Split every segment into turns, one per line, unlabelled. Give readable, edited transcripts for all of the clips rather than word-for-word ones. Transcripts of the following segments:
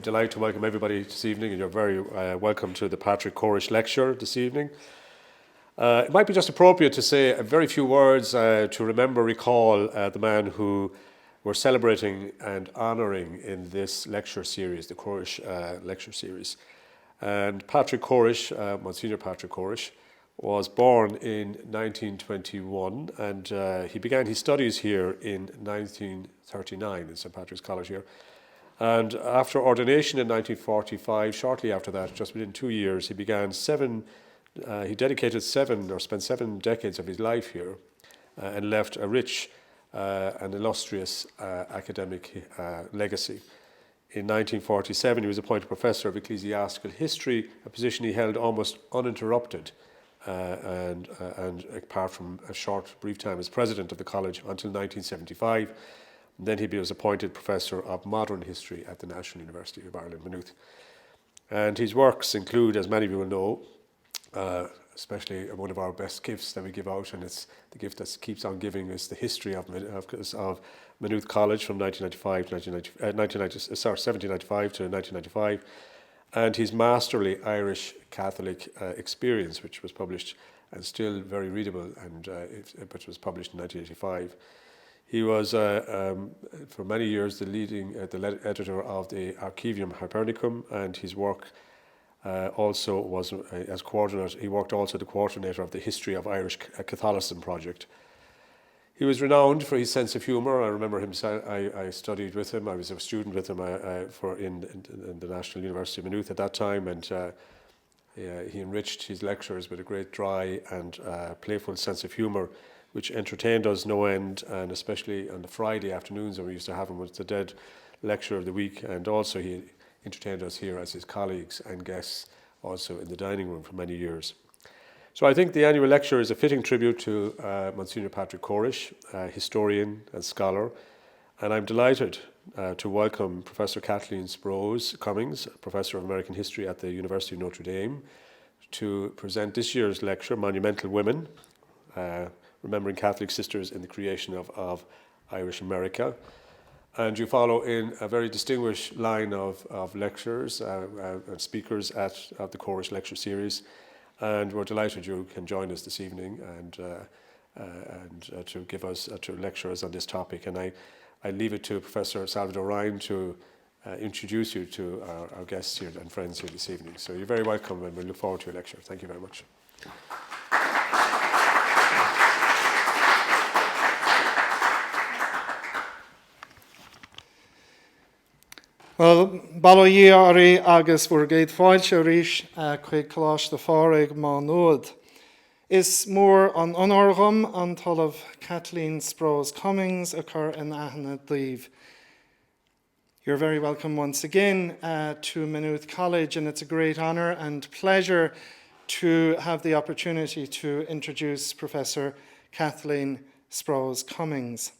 a delight to welcome everybody this evening, and you're very welcome to the Patrick Corish lecture this evening. It might be just appropriate to say a very few words to recall the man who we're celebrating and honouring in this lecture series, the Corish lecture series. And Patrick Corish, Monsignor Patrick Corish, was born in 1921, and he began his studies here in 1939 in St Patrick's College here. And after ordination in 1945, shortly after that, just within 2 years, he spent 7 decades of his life here and left a rich and illustrious academic legacy. In 1947, he was appointed Professor of Ecclesiastical History, a position he held almost uninterrupted, and apart from a short, brief time as President of the College until 1975. And then he was appointed Professor of Modern History at the National University of Ireland, Maynooth. And his works include, as many of you will know, especially one of our best gifts that we give out, and it's the gift that keeps on giving, is the history of Maynooth College from 1795 to 1995, and his masterly Irish Catholic experience, which was published and still very readable, and which was published in 1985. He was, for many years, the leading editor of the Archivium Hypernicum, and his work also was as coordinator. He worked also the coordinator of the History of Irish Catholicism project. He was renowned for his sense of humour. I remember him. I studied with him. I was a student with him in the National University of Maynooth at that time, and he enriched his lectures with a great dry and playful sense of humour, which entertained us no end, and especially on the Friday afternoons when we used to have him with the dead lecture of the week, and also he entertained us here as his colleagues and guests also in the dining room for many years. So I think the annual lecture is a fitting tribute to Monsignor Patrick Corish, historian and scholar, and I'm delighted to welcome Professor Kathleen Sprose Cummings, Professor of American History at the University of Notre Dame, to present this year's lecture, Monumental Women, Remembering Catholic Sisters in the Creation of Irish America. And you follow in a very distinguished line of lecturers and speakers at the Corish Lecture Series. And we're delighted you can join us this evening and to lecture us on this topic. And I leave it to Professor Salvador Ryan to introduce you to our guests here and friends here this evening. So you're very welcome, and we look forward to your lecture. Thank you very much.
Well, Baloyi Ari agus Burgate Foilse Rish Quig Kalash the Farig Maanud is more on Honorgum and Tol of Kathleen Sprose Cummings occur in Ahna Dave. You're very welcome once again to Maynooth College, and it's a great honour and pleasure to have the opportunity to introduce Professor Kathleen Sprose Cummings.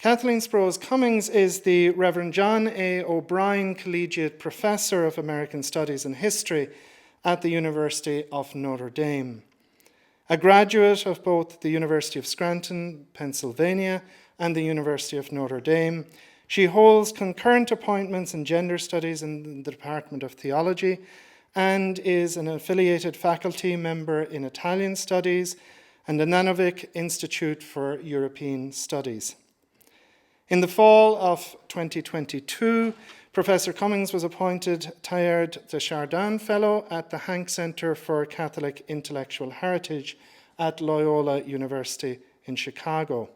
Kathleen Sprose Cummings is the Reverend John A. O'Brien Collegiate Professor of American Studies and History at the University of Notre Dame. A graduate of both the University of Scranton, Pennsylvania, and the University of Notre Dame, she holds concurrent appointments in gender studies in the Department of Theology and is an affiliated faculty member in Italian Studies and the Nanovic Institute for European Studies. In the fall of 2022, Professor Cummings was appointed Teilhard de Chardin Fellow at the Hank Center for Catholic Intellectual Heritage at Loyola University in Chicago.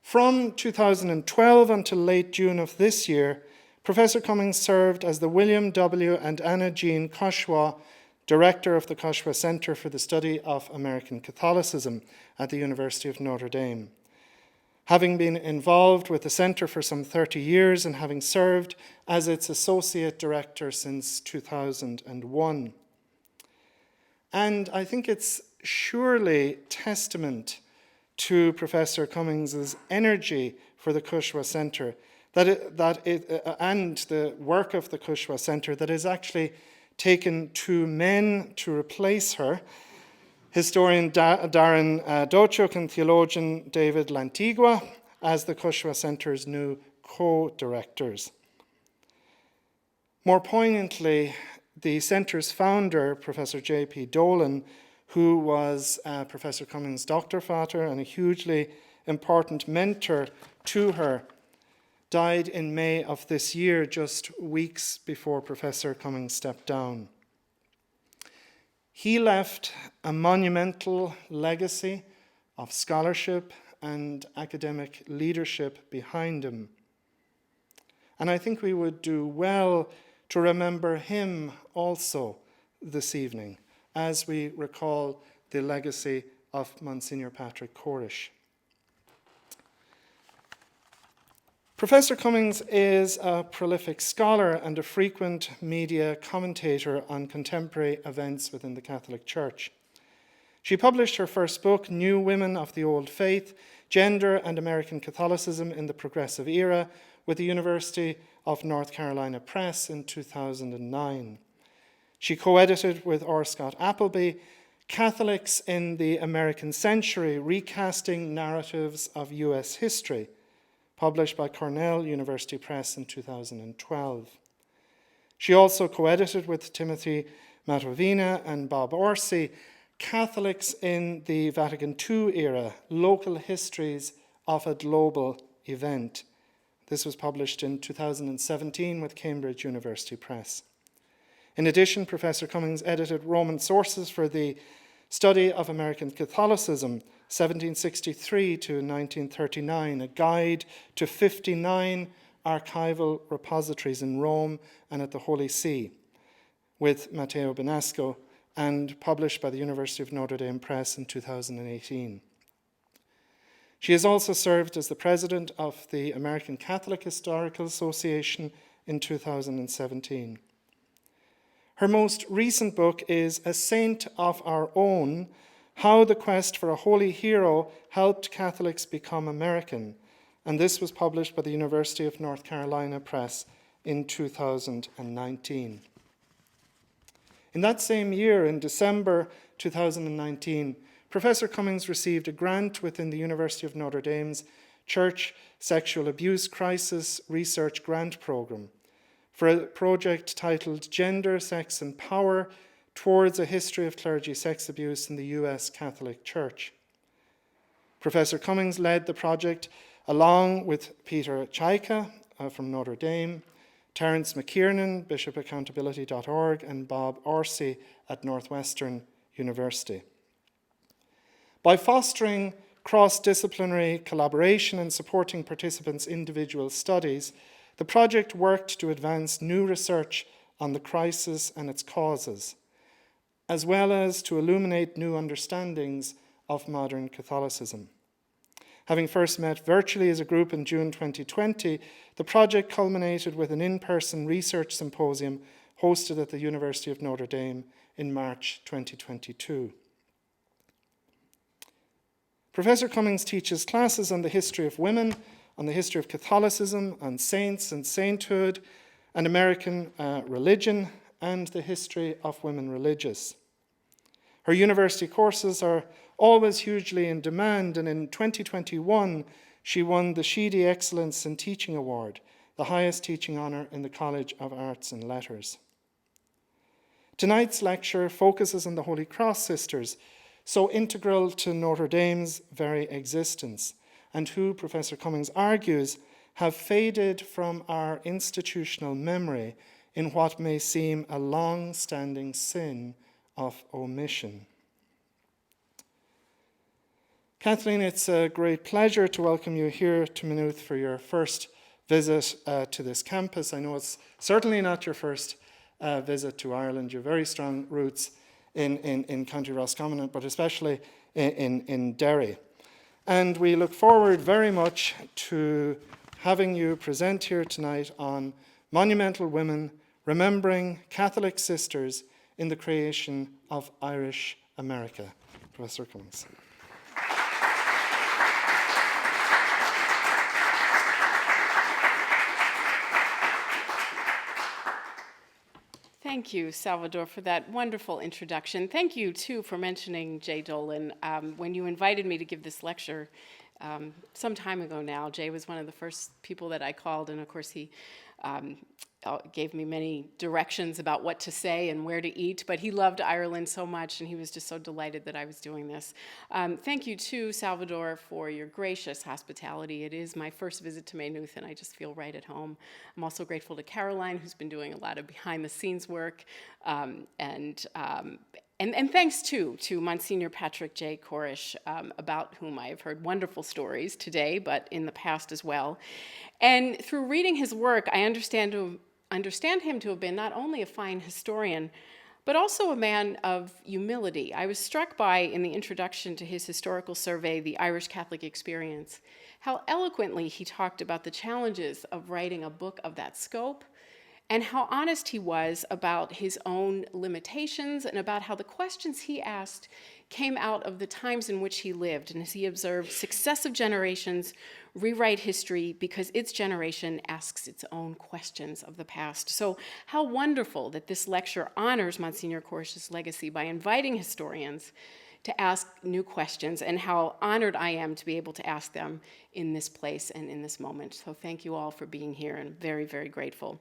From 2012 until late June of this year, Professor Cummings served as the William W. and Anna Jean Kushwa Director of the Kushwa Center for the Study of American Catholicism at the University of Notre Dame. Having been involved with the Centre for some 30 years and having served as its Associate Director since 2001. And I think it's surely testament to Professor Cummings' energy for the Kushwa Centre and the work of the Kushwa Centre that has actually taken 2 men to replace her, historian Darren Dochuk and theologian David Lantigua, as the Kushwa Centre's new co-directors. More poignantly, the centre's founder, Professor J.P. Dolan, who was Professor Cummings' doctor father and a hugely important mentor to her, died in May of this year, just weeks before Professor Cummings stepped down. He left a monumental legacy of scholarship and academic leadership behind him. And I think we would do well to remember him also this evening as we recall the legacy of Monsignor Patrick Corish. Professor Cummings is a prolific scholar and a frequent media commentator on contemporary events within the Catholic Church. She published her first book, New Women of the Old Faith, Gender and American Catholicism in the Progressive Era, with the University of North Carolina Press in 2009. She co-edited with R. Scott Appleby, Catholics in the American Century, Recasting Narratives of U.S. History, published by Cornell University Press in 2012. She also co-edited with Timothy Matovina and Bob Orsi, Catholics in the Vatican II era, Local Histories of a Global Event. This was published in 2017 with Cambridge University Press. In addition, Professor Cummings edited Roman Sources for the Study of American Catholicism, 1763 to 1939, a guide to 59 archival repositories in Rome and at the Holy See, with Matteo Benasco, and published by the University of Notre Dame Press in 2018. She has also served as the president of the American Catholic Historical Association in 2017. Her most recent book is A Saint of Our Own, How the Quest for a Holy Hero Helped Catholics Become American, and this was published by the University of North Carolina Press in 2019. In that same year, in December 2019, Professor Cummings received a grant within the University of Notre Dame's Church Sexual Abuse Crisis Research Grant Program for a project titled Gender, Sex and Power Towards a History of Clergy Sex Abuse in the U.S. Catholic Church. Professor Cummings led the project along with Peter Chaika from Notre Dame, Terence McKiernan, bishopaccountability.org, and Bob Orsi at Northwestern University. By fostering cross-disciplinary collaboration and supporting participants' individual studies, the project worked to advance new research on the crisis and its causes, as well as to illuminate new understandings of modern Catholicism. Having first met virtually as a group in June 2020, the project culminated with an in-person research symposium hosted at the University of Notre Dame in March 2022. Professor Cummings teaches classes on the history of women, on the history of Catholicism, on saints and sainthood, and American religion, and the history of women religious. Her university courses are always hugely in demand, and in 2021, she won the Sheedy Excellence in Teaching Award, the highest teaching honour in the College of Arts and Letters. Tonight's lecture focuses on the Holy Cross Sisters, so integral to Notre Dame's very existence, and who, Professor Cummings argues, have faded from our institutional memory in what may seem a long-standing sin of omission. Kathleen, it's a great pleasure to welcome you here to Maynooth for your first visit to this campus. I know it's certainly not your first visit to Ireland. You have very strong roots in County Roscommon, but especially in Derry. And we look forward very much to having you present here tonight on Monumental Women, Remembering Catholic Sisters in the Creation of Irish America. Professor Cummings.
Thank you, Salvador, for that wonderful introduction. Thank you, too, for mentioning Jay Dolan. When you invited me to give this lecture, some time ago now. Jay was one of the first people that I called, and of course he gave me many directions about what to say and where to eat, but he loved Ireland so much, and he was just so delighted that I was doing this. Thank you, too, Salvador, for your gracious hospitality. It is my first visit to Maynooth, and I just feel right at home. I'm also grateful to Caroline, who's been doing a lot of behind-the-scenes work, and thanks, too, to Monsignor Patrick J. Corish, about whom I have heard wonderful stories today, but in the past as well. And through reading his work, I understand him to have been not only a fine historian, but also a man of humility. I was struck by, in the introduction to his historical survey, The Irish Catholic Experience, how eloquently he talked about the challenges of writing a book of that scope, and how honest he was about his own limitations and about how the questions he asked came out of the times in which he lived. And as he observed, successive generations rewrite history because its generation asks its own questions of the past. So how wonderful that this lecture honors Monsignor Corish's legacy by inviting historians to ask new questions, and how honored I am to be able to ask them in this place and in this moment. So thank you all for being here, and very, very grateful.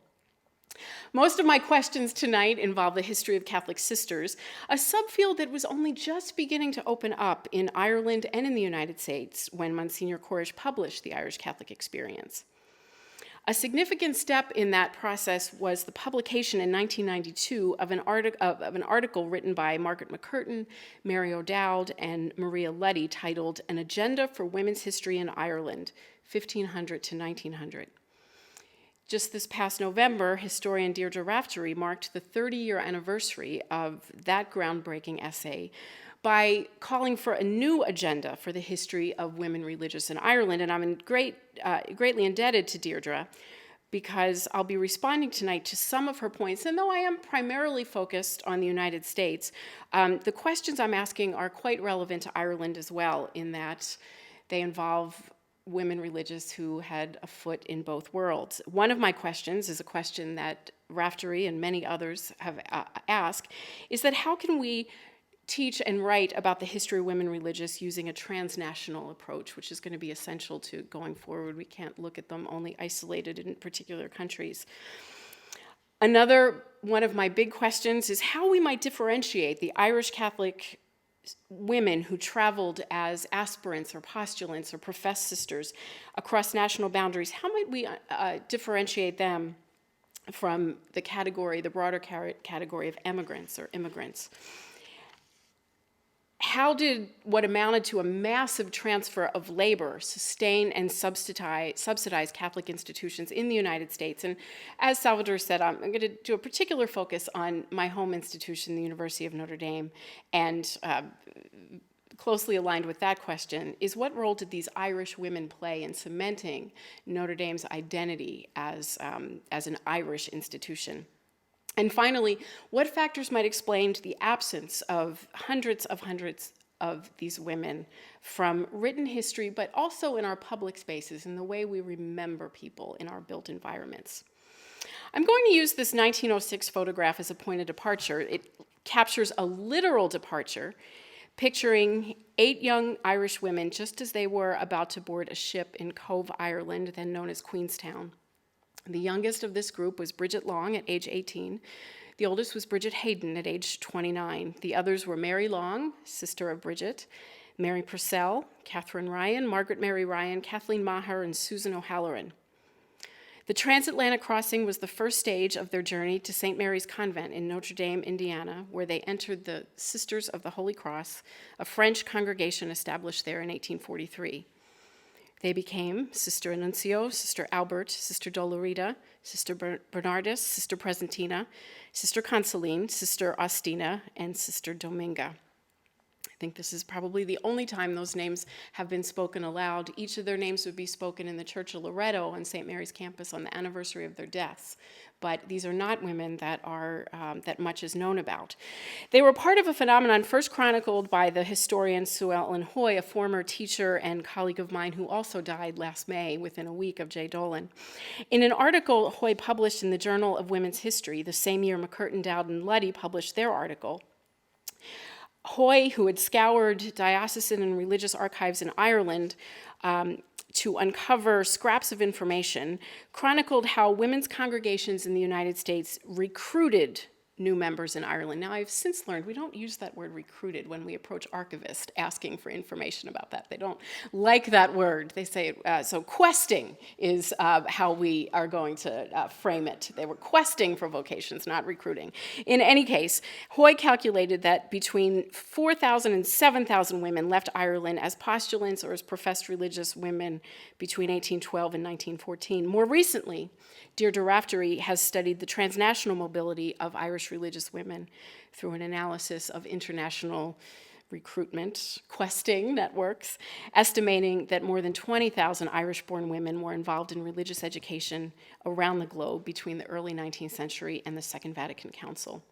Most of my questions tonight involve the history of Catholic sisters, a subfield that was only just beginning to open up in Ireland and in the United States when Monsignor Corish published The Irish Catholic Experience. A significant step in that process was the publication in 1992 of an article written by Margaret McCurtain, Mary O'Dowd, and Maria Luddy titled An Agenda for Women's History in Ireland, 1500 to 1900. Just this past November, historian Deirdre Raftery marked the 30-year anniversary of that groundbreaking essay by calling for a new agenda for the history of women religious in Ireland. And I'm greatly indebted to Deirdre because I'll be responding tonight to some of her points. And though I am primarily focused on the United States, the questions I'm asking are quite relevant to Ireland as well, in that they involve women religious who had a foot in both worlds. One of my questions is a question that Raftery and many others have asked, is that how can we teach and write about the history of women religious using a transnational approach, which is going to be essential to going forward. We can't look at them only isolated in particular countries. Another one of my big questions is how we might differentiate the Irish Catholic women who traveled as aspirants or postulants or professed sisters across national boundaries. How might we differentiate them from the broader category of emigrants or immigrants? How did what amounted to a massive transfer of labor sustain and subsidize Catholic institutions in the United States? And as Salvador said, I'm going to do a particular focus on my home institution, the University of Notre Dame, and closely aligned with that question is what role did these Irish women play in cementing Notre Dame's identity as an Irish institution? And finally, what factors might explain the absence of hundreds of these women from written history, but also in our public spaces, in the way we remember people in our built environments? I'm going to use this 1906 photograph as a point of departure. It captures a literal departure, picturing 8 young Irish women just as they were about to board a ship in Cove, Ireland, then known as Queenstown. The youngest of this group was Bridget Long at age 18. The oldest was Bridget Hayden at age 29. The others were Mary Long, sister of Bridget, Mary Purcell, Catherine Ryan, Margaret Mary Ryan, Kathleen Maher, and Susan O'Halloran. The transatlantic crossing was the first stage of their journey to St. Mary's Convent in Notre Dame, Indiana, where they entered the Sisters of the Holy Cross, a French congregation established there in 1843. They became Sister Annuncio, Sister Albert, Sister Dolorita, Sister Bernardus, Sister Presentina, Sister Consoline, Sister Austina, and Sister Dominga. I think this is probably the only time those names have been spoken aloud. Each of their names would be spoken in the Church of Loretto on St. Mary's campus on the anniversary of their deaths. But these are not women that that much is known about. They were part of a phenomenon first chronicled by the historian Sue Ellen Hoy, a former teacher and colleague of mine who also died last May within a week of Jay Dolan. In an article Hoy published in the Journal of Women's History, the same year McCurtain, Dowd, and Luddy published their article, Hoy, who had scoured diocesan and religious archives in Ireland to uncover scraps of information, chronicled how women's congregations in the United States recruited new members in Ireland. Now, I've since learned we don't use that word recruited when we approach archivists asking for information about that. They don't like that word. They say, so questing is how we are going to frame it. They were questing for vocations, not recruiting. In any case, Hoy calculated that between 4,000 and 7,000 women left Ireland as postulants or as professed religious women between 1812 and 1914. More recently, Deirdre Raftery has studied the transnational mobility of Irish religious women through an analysis of international recruitment, questing networks, estimating that more than 20,000 Irish-born women were involved in religious education around the globe between the early 19th century and the Second Vatican Council.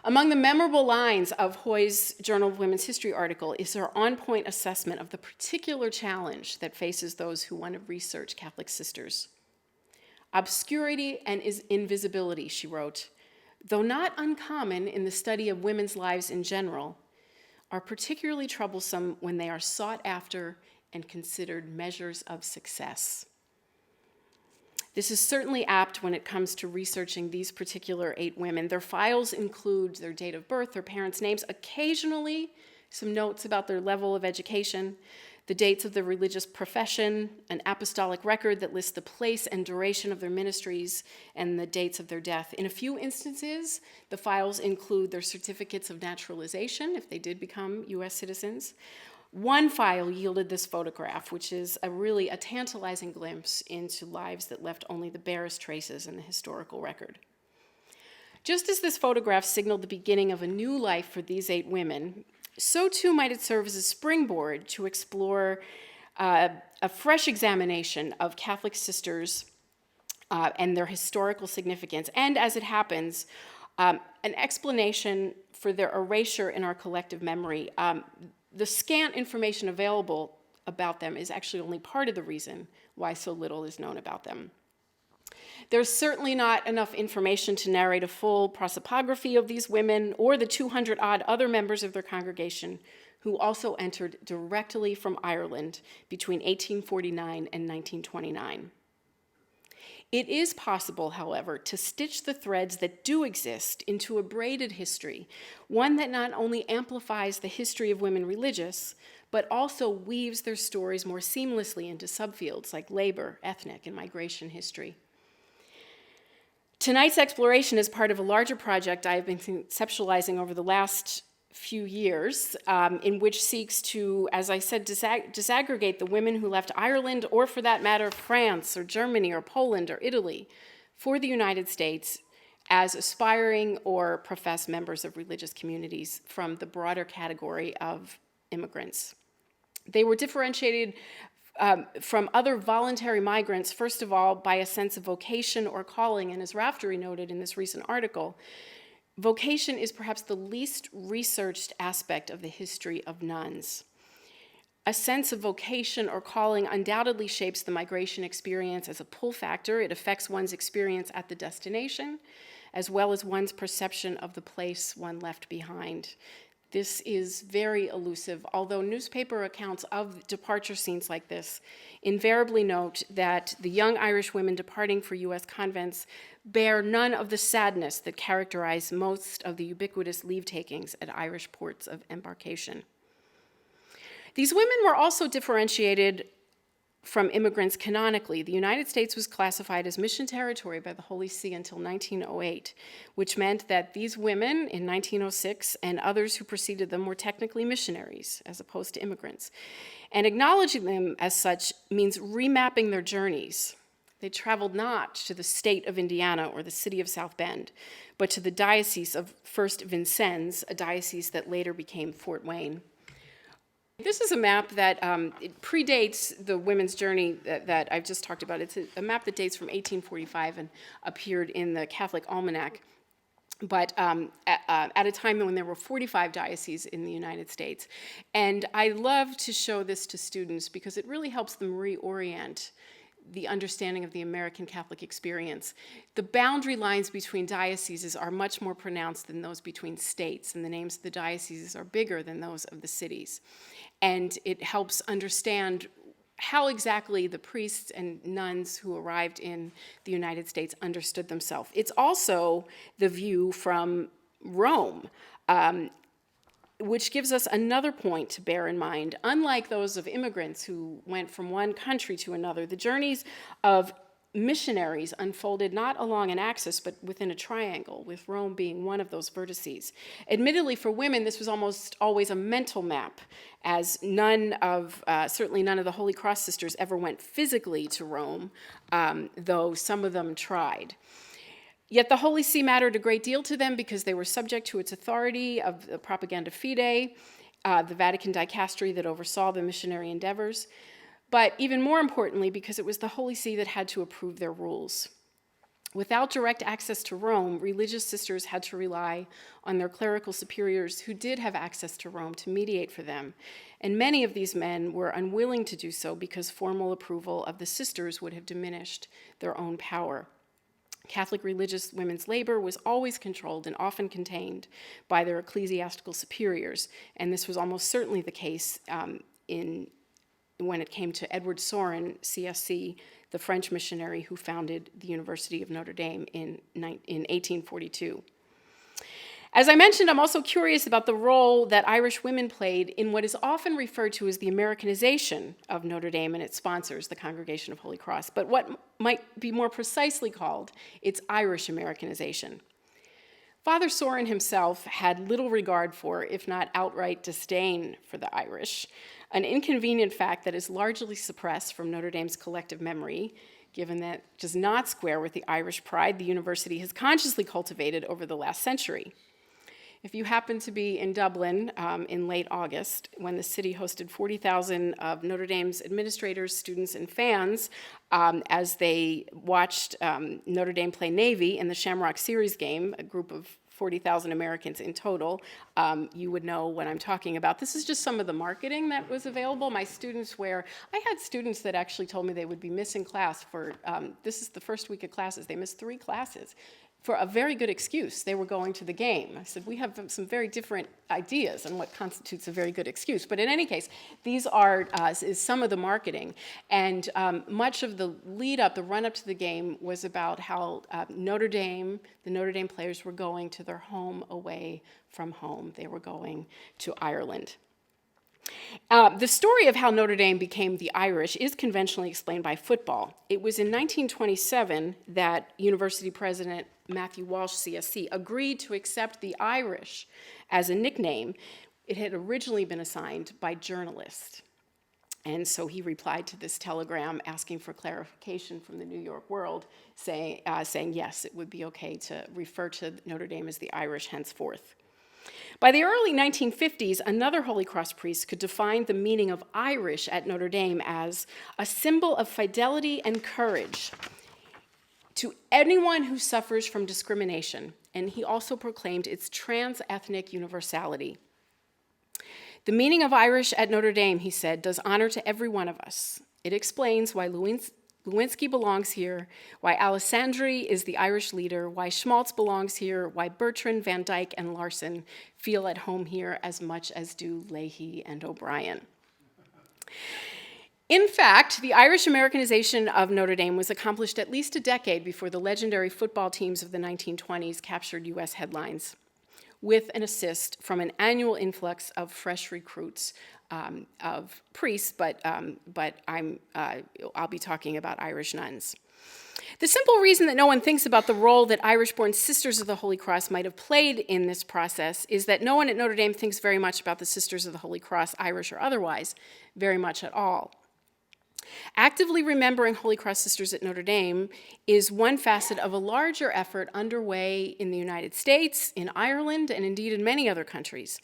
Among the memorable lines of Hoy's Journal of Women's History article is her on-point assessment of the particular challenge that faces those who want to research Catholic sisters. Obscurity and invisibility, she wrote, though not uncommon in the study of women's lives in general, are particularly troublesome when they are sought after and considered measures of success. This is certainly apt when it comes to researching these particular 8 women. Their files include their date of birth, their parents' names, occasionally some notes about their level of education, the dates of their religious profession, an apostolic record that lists the place and duration of their ministries, and the dates of their death. In a few instances, the files include their certificates of naturalization, if they did become U.S. citizens. One file yielded this photograph, which is a tantalizing glimpse into lives that left only the barest traces in the historical record. Just as this photograph signaled the beginning of a new life for these 8 women, so too might it serve as a springboard to explore a fresh examination of Catholic sisters and their historical significance, and as it happens, an explanation for their erasure in our collective memory. The scant information available about them is actually only part of the reason why so little is known about them. There's certainly not enough information to narrate a full prosopography of these women or the 200-odd other members of their congregation who also entered directly from Ireland between 1849 and 1929. It is possible, however, to stitch the threads that do exist into a braided history, one that not only amplifies the history of women religious, but also weaves their stories more seamlessly into subfields like labor, ethnic, and migration history. Tonight's exploration is part of a larger project I have been conceptualizing over the last few years, in which seeks to, as I said, disaggregate the women who left Ireland, or for that matter, France or Germany or Poland or Italy, for the United States as aspiring or professed members of religious communities from the broader category of immigrants. They were differentiated from other voluntary migrants, first of all, by a sense of vocation or calling, and as Raftery noted in this recent article, vocation is perhaps the least researched aspect of the history of nuns. A sense of vocation or calling undoubtedly shapes the migration experience as a pull factor. It affects one's experience at the destination, as well as one's perception of the place one left behind. This is very elusive, although newspaper accounts of departure scenes like this invariably note that the young Irish women departing for U.S. convents bear none of the sadness that characterized most of the ubiquitous leave-takings at Irish ports of embarkation. These women were also differentiated from immigrants canonically. The United States was classified as mission territory by the Holy See until 1908, which meant that these women in 1906 and others who preceded them were technically missionaries as opposed to immigrants. And acknowledging them as such means remapping their journeys. They traveled not to the state of Indiana or the city of South Bend, but to the diocese of First Vincennes, a diocese that later became Fort Wayne. This is a map that it predates the women's journey that I've just talked about. It's a map that dates from 1845 and appeared in the Catholic Almanac, but at a time when there were 45 dioceses in the United States. And I love to show this to students because it really helps them reorient the understanding of the American Catholic experience. The boundary lines between dioceses are much more pronounced than those between states, and the names of the dioceses are bigger than those of the cities. And it helps understand how exactly the priests and nuns who arrived in the United States understood themselves. It's also the view from Rome, which gives us another point to bear in mind. Unlike those of immigrants who went from one country to another, the journeys of missionaries unfolded not along an axis, but within a triangle, with Rome being one of those vertices. Admittedly, for women, this was almost always a mental map, as certainly none of the Holy Cross sisters ever went physically to Rome, though some of them tried. Yet the Holy See mattered a great deal to them because they were subject to its authority of the Propaganda Fide, the Vatican dicastery that oversaw the missionary endeavors, but even more importantly, because it was the Holy See that had to approve their rules. Without direct access to Rome, religious sisters had to rely on their clerical superiors who did have access to Rome to mediate for them, and many of these men were unwilling to do so because formal approval of the sisters would have diminished their own power. Catholic religious women's labor was always controlled and often contained by their ecclesiastical superiors, and this was almost certainly the case when it came to Edward Sorin, CSC, the French missionary who founded the University of Notre Dame in 1842. As I mentioned, I'm also curious about the role that Irish women played in what is often referred to as the Americanization of Notre Dame and its sponsors, the Congregation of Holy Cross, but what might be more precisely called its Irish Americanization. Father Sorin himself had little regard for, if not outright disdain for, the Irish, an inconvenient fact that is largely suppressed from Notre Dame's collective memory, given that it does not square with the Irish pride the university has consciously cultivated over the last century. If you happen to be in Dublin in late August, when the city hosted 40,000 of Notre Dame's administrators, students, and fans as they watched Notre Dame play Navy in the Shamrock Series game, a group of 40,000 Americans in total, you would know what I'm talking about. This is just some of the marketing that was available. I had students that actually told me they would be missing class for, this is the first week of classes, they missed 3 classes for a very good excuse. They were going to the game. I said, we have some very different ideas on what constitutes a very good excuse. But in any case, these is some of the marketing. And much of the lead up, the run up to the game, was about how the Notre Dame players were going to their home away from home. They were going to Ireland. The story of how Notre Dame became the Irish is conventionally explained by football. It was in 1927 that University President Matthew Walsh, CSC, agreed to accept the Irish as a nickname. It had originally been assigned by journalists. And so he replied to this telegram asking for clarification from the New York World, saying yes, it would be okay to refer to Notre Dame as the Irish henceforth. By the early 1950s, another Holy Cross priest could define the meaning of Irish at Notre Dame as a symbol of fidelity and courage to anyone who suffers from discrimination, and he also proclaimed its trans-ethnic universality. The meaning of Irish at Notre Dame, he said, does honor to every one of us. It explains why Lewinsky belongs here, why Alessandri is the Irish leader, why Schmaltz belongs here, why Bertrand, Van Dyke, and Larson feel at home here as much as do Leahy and O'Brien. In fact, the Irish Americanization of Notre Dame was accomplished at least a decade before the legendary football teams of the 1920s captured U.S. headlines, with an assist from an annual influx of fresh recruits of priests, but I'll be talking about Irish nuns. The simple reason that no one thinks about the role that Irish-born Sisters of the Holy Cross might have played in this process is that no one at Notre Dame thinks very much about the Sisters of the Holy Cross, Irish or otherwise, very much at all. Actively remembering Holy Cross sisters at Notre Dame is one facet of a larger effort underway in the United States, in Ireland, and indeed in many other countries,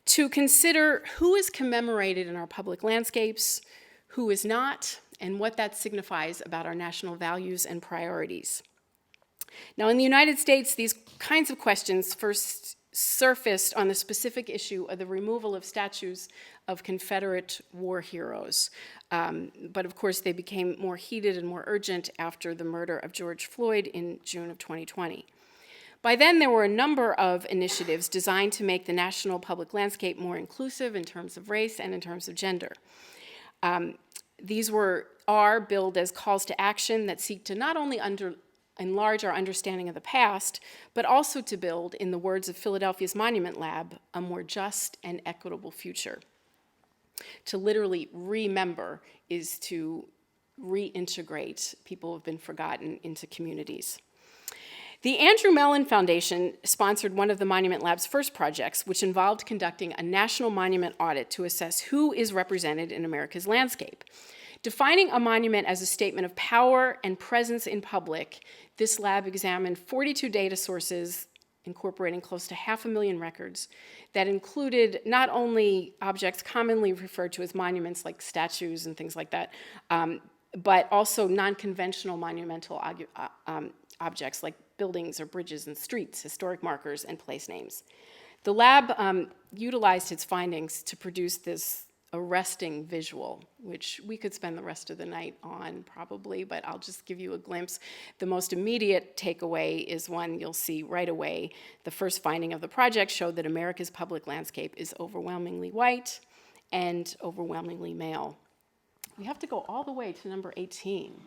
to consider who is commemorated in our public landscapes, who is not, and what that signifies about our national values and priorities. Now, in the United States, these kinds of questions first surfaced on the specific issue of the removal of statues of Confederate war heroes. But of course, they became more heated and more urgent after the murder of George Floyd in June of 2020. By then, there were a number of initiatives designed to make the national public landscape more inclusive in terms of race and in terms of gender. These are billed as calls to action that seek to not only enlarge our understanding of the past, but also to build, in the words of Philadelphia's Monument Lab, a more just and equitable future. To literally remember is to reintegrate people who have been forgotten into communities. The Andrew Mellon Foundation sponsored one of the Monument Lab's first projects, which involved conducting a national monument audit to assess who is represented in America's landscape. Defining a monument as a statement of power and presence in public, this lab examined 42 data sources incorporating close to 500,000 records that included not only objects commonly referred to as monuments like statues and things like that, but also non-conventional monumental objects like buildings or bridges and streets, historic markers, and place names. The lab utilized its findings to produce this arresting visual, which we could spend the rest of the night on probably, but I'll just give you a glimpse. The most immediate takeaway is one you'll see right away. The first finding of the project showed that America's public landscape is overwhelmingly white and overwhelmingly male. We have to go all the way to number 18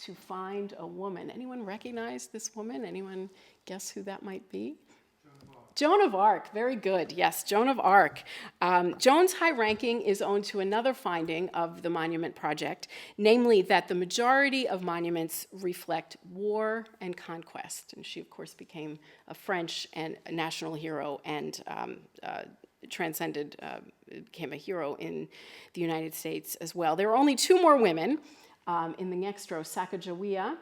to find a woman. Anyone recognize this woman? Anyone guess who that might be? Joan of Arc, very good. Yes, Joan of Arc. Joan's high ranking is owed to another finding of the Monument Project, namely that the majority of monuments reflect war and conquest. And she, of course, became a French and a national hero and became a hero in the United States as well. There were only two more women in the next row, Sacagawea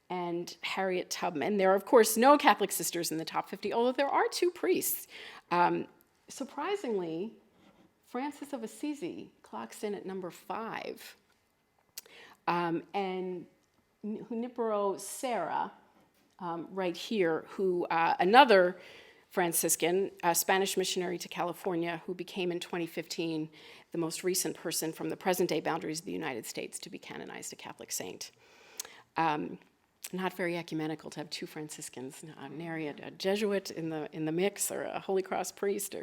and Harriet Tubman. There are, of course, no Catholic sisters in the top 50, although there are two priests. Surprisingly, Francis of Assisi clocks in at number 5. And Junipero Serra, right here, who another Franciscan, a Spanish missionary to California, who became in 2015 the most recent person from the present-day boundaries of the United States to be canonized a Catholic saint. Not very ecumenical to have two Franciscans, nary a Jesuit in the mix, or a Holy Cross priest.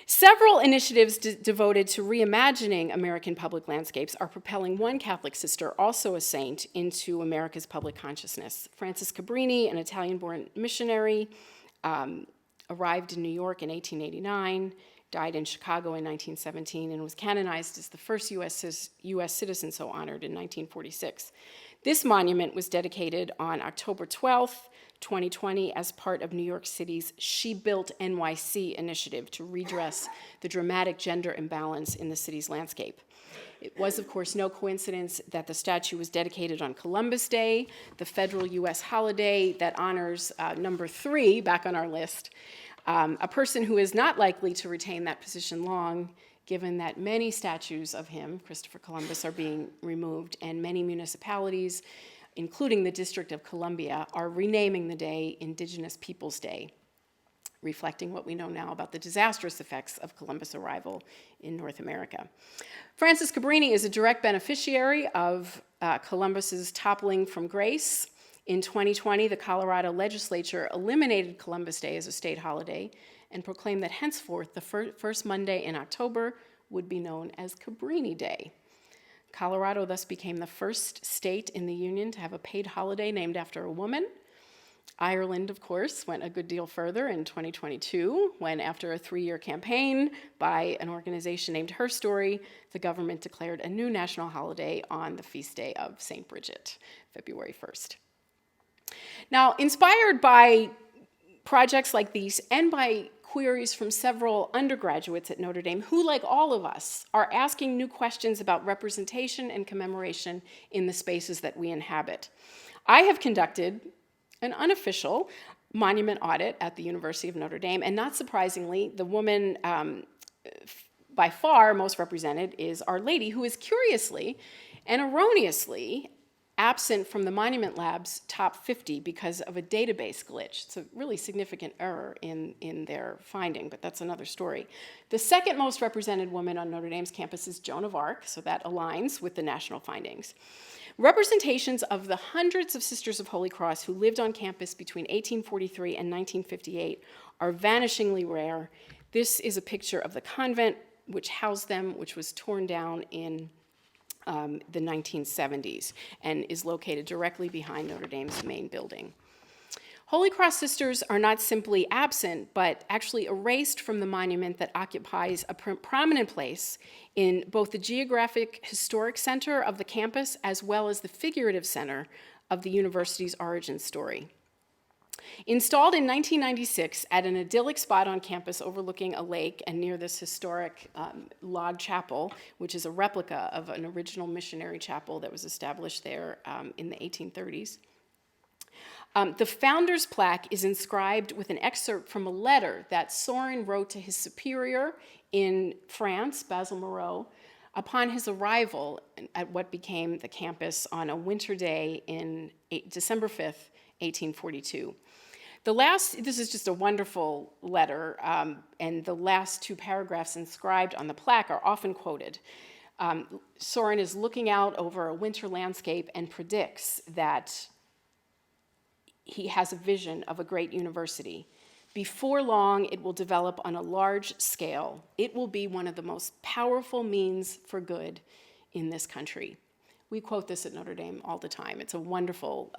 Several initiatives devoted to reimagining American public landscapes are propelling one Catholic sister, also a saint, into America's public consciousness. Frances Cabrini, an Italian-born missionary, arrived in New York in 1889, died in Chicago in 1917, and was canonized as the first U.S. citizen so honored in 1946. This monument was dedicated on October 12th, 2020, as part of New York City's She Built NYC initiative to redress the dramatic gender imbalance in the city's landscape. It was, of course, no coincidence that the statue was dedicated on Columbus Day, the federal U.S. holiday that honors number 3 back on our list, a person who is not likely to retain that position long, given that many statues of him, Christopher Columbus, are being removed, and many municipalities, including the District of Columbia, are renaming the day Indigenous Peoples' Day, reflecting what we know now about the disastrous effects of Columbus' arrival in North America. Frances Cabrini is a direct beneficiary of Columbus's toppling from grace. In 2020, the Colorado legislature eliminated Columbus Day as a state holiday and proclaimed that henceforth the first Monday in October would be known as Cabrini Day. Colorado thus became the first state in the Union to have a paid holiday named after a woman. Ireland, of course, went a good deal further in 2022, when after a 3-year campaign by an organization named Her Story, the government declared a new national holiday on the feast day of St. Bridget, February 1st. Now, inspired by projects like these and by queries from several undergraduates at Notre Dame who, like all of us, are asking new questions about representation and commemoration in the spaces that we inhabit, I have conducted an unofficial monument audit at the University of Notre Dame, and not surprisingly, the woman by far most represented is Our Lady, who is curiously and erroneously absent from the Monument Lab's top 50 because of a database glitch. It's a really significant error in their finding, but that's another story. The second most represented woman on Notre Dame's campus is Joan of Arc, so that aligns with the national findings. Representations of the hundreds of Sisters of Holy Cross who lived on campus between 1843 and 1958 are vanishingly rare. This is a picture of the convent which housed them, which was torn down in the 1970s and is located directly behind Notre Dame's main building. Holy Cross sisters are not simply absent, but actually erased from the monument that occupies a prominent place in both the geographic historic center of the campus as well as the figurative center of the university's origin story. Installed in 1996 at an idyllic spot on campus overlooking a lake and near this historic log chapel, which is a replica of an original missionary chapel that was established there in the 1830s. The founder's plaque is inscribed with an excerpt from a letter that Sorin wrote to his superior in France, Basil Moreau, upon his arrival at what became the campus on a winter day in December 5th, 1842. This is just a wonderful letter, and the last two paragraphs inscribed on the plaque are often quoted. Sorin is looking out over a winter landscape and predicts that he has a vision of a great university. Before long, it will develop on a large scale. It will be one of the most powerful means for good in this country. We quote this at Notre Dame all the time. It's a wonderful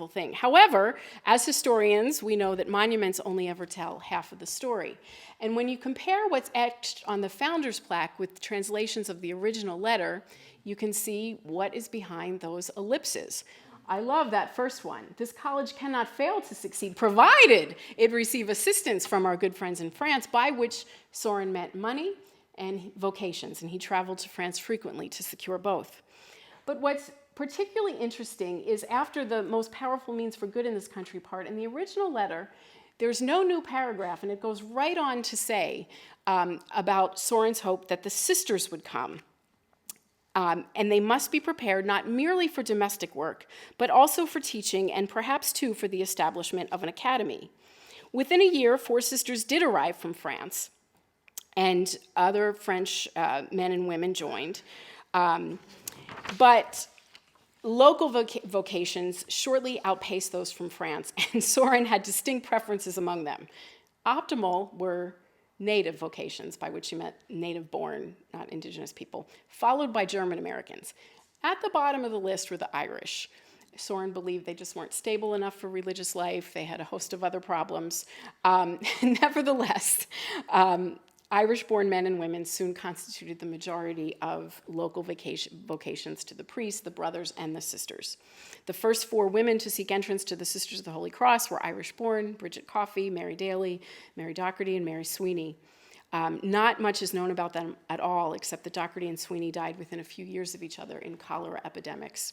thing. However, as historians, we know that monuments only ever tell half of the story. And when you compare what's etched on the founder's plaque with translations of the original letter, you can see what is behind those ellipses. I love that first one. This college cannot fail to succeed, provided it receive assistance from our good friends in France, by which Sorin meant money and vocations, and he traveled to France frequently to secure both. But what's particularly interesting is after the most powerful means for good in this country part, in the original letter, there's no new paragraph, and it goes right on to say about Sorin's hope that the sisters would come. And they must be prepared not merely for domestic work, but also for teaching and perhaps too for the establishment of an academy. Within a year, 4 sisters did arrive from France, and other French men and women joined. But local vocations shortly outpaced those from France, and Sorin had distinct preferences among them. Optimal were native vocations, by which he meant native-born, not indigenous people, followed by German Americans. At the bottom of the list were the Irish. Sorin believed they just weren't stable enough for religious life. They had a host of other problems. Nevertheless, Irish-born men and women soon constituted the majority of local vocations to the priests, the brothers, and the sisters. The first 4 women to seek entrance to the Sisters of the Holy Cross were Irish-born: Bridget Coffey, Mary Daly, Mary Docherty, and Mary Sweeney. Not much is known about them at all, except that Docherty and Sweeney died within a few years of each other in cholera epidemics.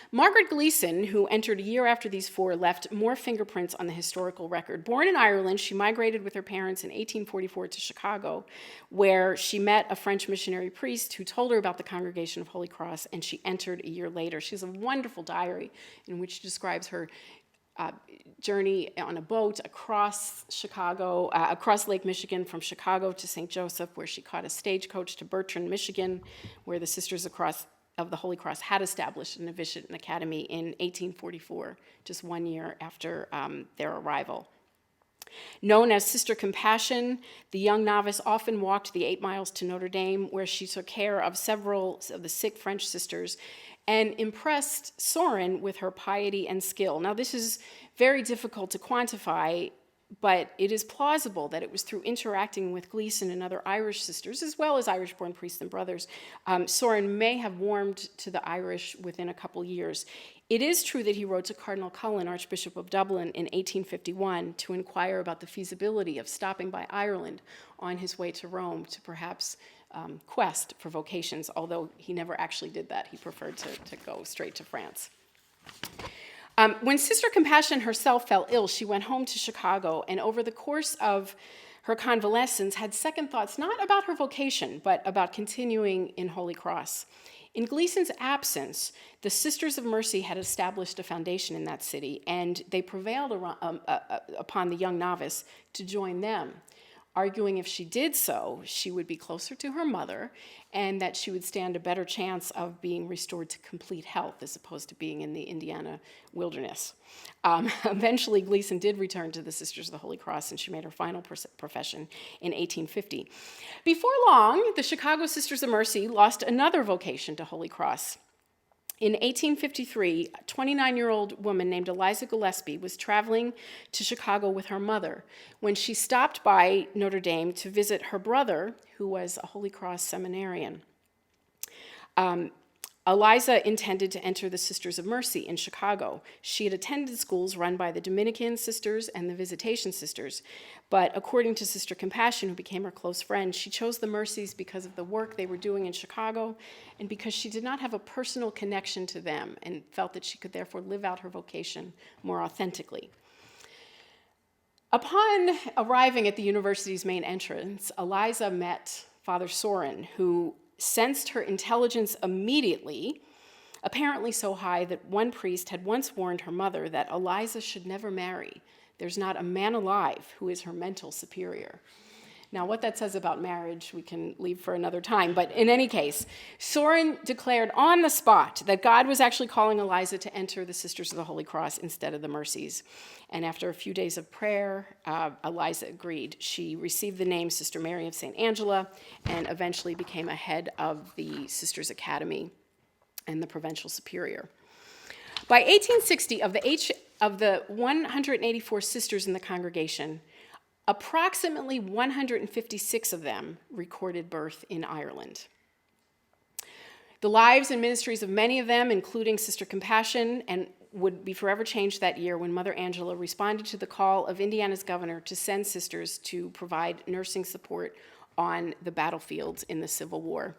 Margaret Gleason, who entered a year after these 4, left more fingerprints on the historical record. Born in Ireland, she migrated with her parents in 1844 to Chicago, where she met a French missionary priest who told her about the Congregation of Holy Cross, and she entered a year later. She has a wonderful diary in which she describes her journey on a boat across Chicago, across Lake Michigan from Chicago to St. Joseph, where she caught a stagecoach to Bertrand, Michigan, where the Sisters of the Holy Cross had established an novitiate and academy in 1844, just 1 year after their arrival. Known as Sister Compassion, the young novice often walked the 8 miles to Notre Dame, where she took care of several of the sick French sisters and impressed Sorin with her piety and skill. Now, this is very difficult to quantify, but it is plausible that it was through interacting with Gleason and other Irish sisters, as well as Irish-born priests and brothers, Sorin may have warmed to the Irish within a couple years. It is true that he wrote to Cardinal Cullen, Archbishop of Dublin, in 1851 to inquire about the feasibility of stopping by Ireland on his way to Rome to perhaps quest for vocations, although he never actually did that. He preferred to go straight to France. When Sister Compassion herself fell ill, she went home to Chicago, and over the course of her convalescence had second thoughts, not about her vocation, but about continuing in Holy Cross. In Gleason's absence, the Sisters of Mercy had established a foundation in that city, and they prevailed upon the young novice to join them, arguing if she did so, she would be closer to her mother and that she would stand a better chance of being restored to complete health as opposed to being in the Indiana wilderness. Eventually, Gleason did return to the Sisters of the Holy Cross, and she made her final profession in 1850. Before long, the Chicago Sisters of Mercy lost another vocation to Holy Cross. In 1853, a 29-year-old woman named Eliza Gillespie was traveling to Chicago with her mother when she stopped by Notre Dame to visit her brother, who was a Holy Cross seminarian. Eliza intended to enter the Sisters of Mercy in Chicago. She had attended schools run by the Dominican Sisters and the Visitation Sisters, but according to Sister Compassion, who became her close friend, she chose the Mercies because of the work they were doing in Chicago and because she did not have a personal connection to them and felt that she could therefore live out her vocation more authentically. Upon arriving at the university's main entrance, Eliza met Father Sorin, who sensed her intelligence immediately, apparently so high that one priest had once warned her mother that Eliza should never marry. There's not a man alive who is her mental superior. Now, what that says about marriage, we can leave for another time, but in any case, Sorin declared on the spot that God was actually calling Eliza to enter the Sisters of the Holy Cross instead of the Mercies. And after a few days of prayer, Eliza agreed. She received the name Sister Mary of St. Angela and eventually became a head of the Sisters Academy and the Provincial Superior. By 1860, of the 184 sisters in the congregation, approximately 156 of them recorded birth in Ireland. The lives and ministries of many of them, including Sister Compassion, and would be forever changed that year when Mother Angela responded to the call of Indiana's governor to send sisters to provide nursing support on the battlefields in the Civil War.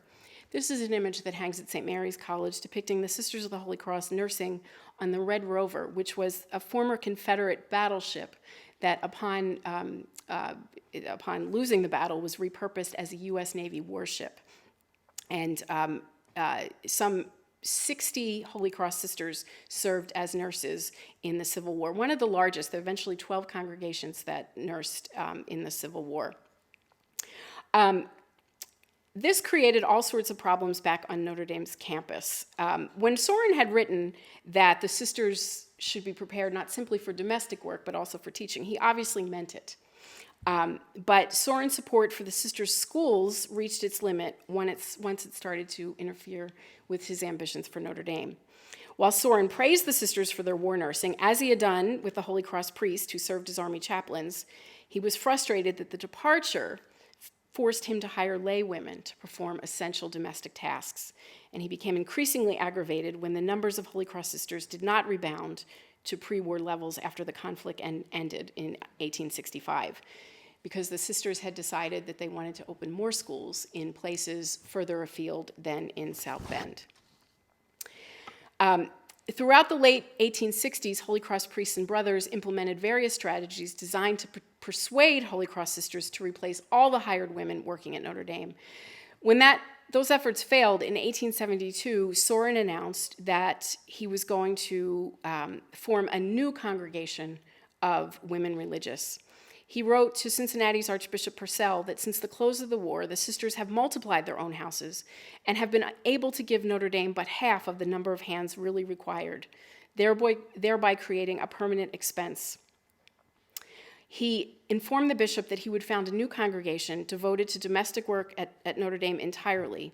This is an image that hangs at St. Mary's College depicting the Sisters of the Holy Cross nursing on the Red Rover, which was a former Confederate battleship that upon losing the battle was repurposed as a U.S. Navy warship. And some 60 Holy Cross sisters served as nurses in the Civil War. One of the largest, there were eventually 12 congregations that nursed in the Civil War. This created all sorts of problems back on Notre Dame's campus. When Sorin had written that the sisters should be prepared not simply for domestic work, but also for teaching, he obviously meant it. But Sorin's support for the sisters' schools reached its limit once it started to interfere with his ambitions for Notre Dame. While Sorin praised the sisters for their war nursing, as he had done with the Holy Cross priests who served as army chaplains, he was frustrated that the departure forced him to hire lay women to perform essential domestic tasks, and he became increasingly aggravated when the numbers of Holy Cross sisters did not rebound to pre-war levels after the conflict ended in 1865, because the sisters had decided that they wanted to open more schools in places further afield than in South Bend. Throughout the late 1860s, Holy Cross priests and brothers implemented various strategies designed to persuade Holy Cross sisters to replace all the hired women working at Notre Dame. When those efforts failed in 1872, Sorin announced that he was going to form a new congregation of women religious. He wrote to Cincinnati's Archbishop Purcell that since the close of the war, the sisters have multiplied their own houses and have been able to give Notre Dame but half of the number of hands really required, thereby creating a permanent expense. He informed the bishop that he would found a new congregation devoted to domestic work at Notre Dame entirely,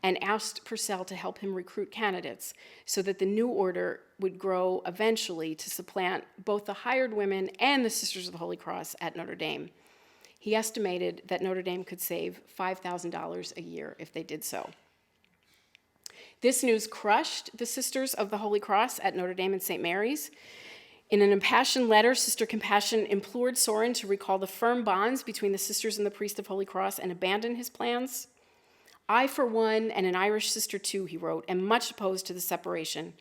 and asked Purcell to help him recruit candidates so that the new order would grow eventually to supplant both the hired women and the Sisters of the Holy Cross at Notre Dame. He estimated that Notre Dame could save $5,000 a year if they did so. This news crushed the Sisters of the Holy Cross at Notre Dame and St. Mary's. In an impassioned letter, Sister Compassion implored Sorin to recall the firm bonds between the sisters and the priest of Holy Cross and abandon his plans. I, for one, and an Irish sister too, he wrote, am much opposed to the separation.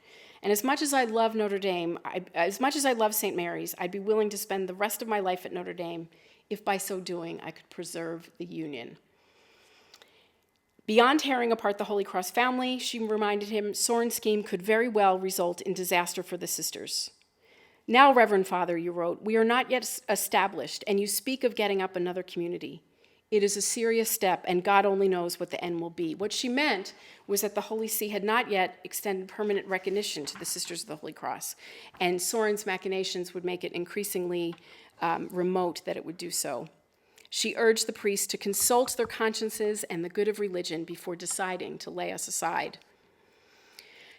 And as much as I love Notre Dame, as much as I love St. Mary's, I'd be willing to spend the rest of my life at Notre Dame if by so doing I could preserve the union. Beyond tearing apart the Holy Cross family, she reminded him, Soren's scheme could very well result in disaster for the sisters. Now, Reverend Father, you wrote, we are not yet established, and you speak of getting up another community. It is a serious step, and God only knows what the end will be. What she meant was that the Holy See had not yet extended permanent recognition to the Sisters of the Holy Cross, and Soren's machinations would make it increasingly remote that it would do so. She urged the priests to consult their consciences and the good of religion before deciding to lay us aside.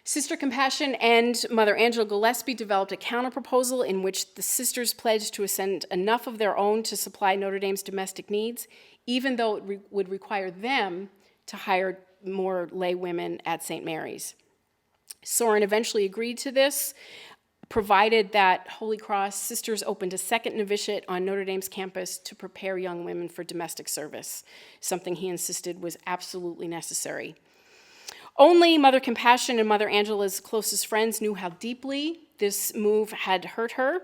Sister Compassion and Mother Angela Gillespie developed a counterproposal in which the sisters pledged to send enough of their own to supply Notre Dame's domestic needs, even though it would require them to hire more lay women at St. Mary's. Soren eventually agreed to this, provided that Holy Cross sisters opened a second novitiate on Notre Dame's campus to prepare young women for domestic service, something he insisted was absolutely necessary. Only Mother Compassion and Mother Angela's closest friends knew how deeply this move had hurt her,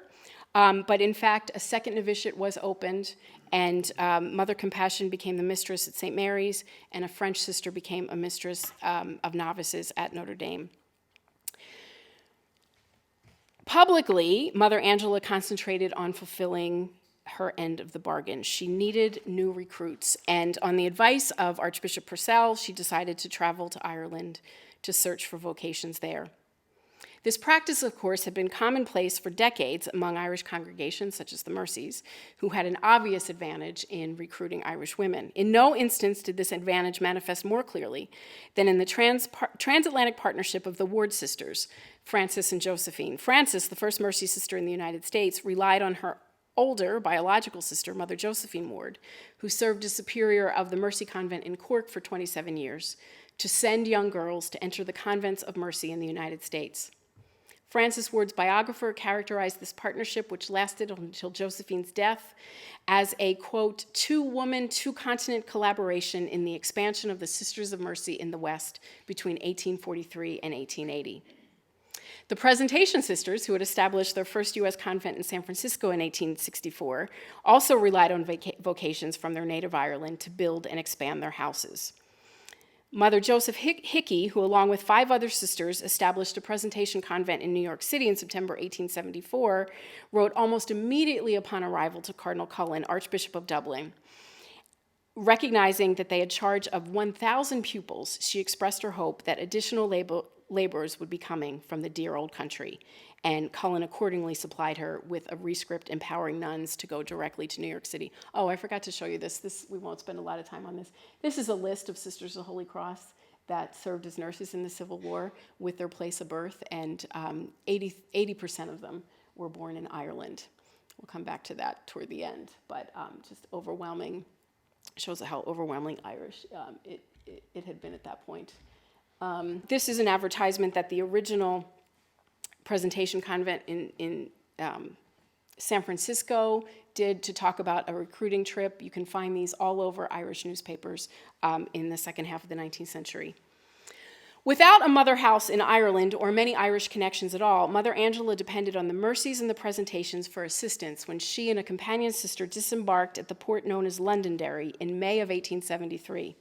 but in fact, a second novitiate was opened, and Mother Compassion became the mistress at St. Mary's, and a French sister became a mistress of novices at Notre Dame. Publicly, Mother Angela concentrated on fulfilling her end of the bargain. She needed new recruits, and on the advice of Archbishop Purcell, she decided to travel to Ireland to search for vocations there. This practice, of course, had been commonplace for decades among Irish congregations, such as the Mercies, who had an obvious advantage in recruiting Irish women. In no instance did this advantage manifest more clearly than in the transatlantic partnership of the Ward sisters, Frances and Josephine. Frances, the first Mercy sister in the United States, relied on her older biological sister, Mother Josephine Ward, who served as superior of the Mercy Convent in Cork for 27 years, to send young girls to enter the convents of mercy in the United States. Frances Ward's biographer characterized this partnership, which lasted until Josephine's death, as a, quote, two-woman, two-continent collaboration in the expansion of the Sisters of Mercy in the West between 1843 and 1880. The Presentation Sisters, who had established their first U.S. convent in San Francisco in 1864, also relied on vocations from their native Ireland to build and expand their houses. Mother Joseph Hickey, who along with 5 other sisters established a Presentation convent in New York City in September 1874, wrote almost immediately upon arrival to Cardinal Cullen, Archbishop of Dublin. Recognizing that they had charge of 1,000 pupils, she expressed her hope that additional laborers would be coming from the dear old country, and Cullen accordingly supplied her with a rescript empowering nuns to go directly to New York City. Oh, I forgot to show you this. We won't spend a lot of time on this. This is a list of Sisters of the Holy Cross that served as nurses in the Civil War with their place of birth, and 80% of them were born in Ireland. We'll come back to that toward the end, but just overwhelming, shows how overwhelmingly Irish it had been at that point. This is an advertisement that the original Presentation convent in San Francisco did to talk about a recruiting trip. You can find these all over Irish newspapers in the second half of the 19th century. Without a mother house in Ireland or many Irish connections at all, Mother Angela depended on the Mercies and the Presentations for assistance when she and a companion sister disembarked at the port known as Londonderry in May of 1873.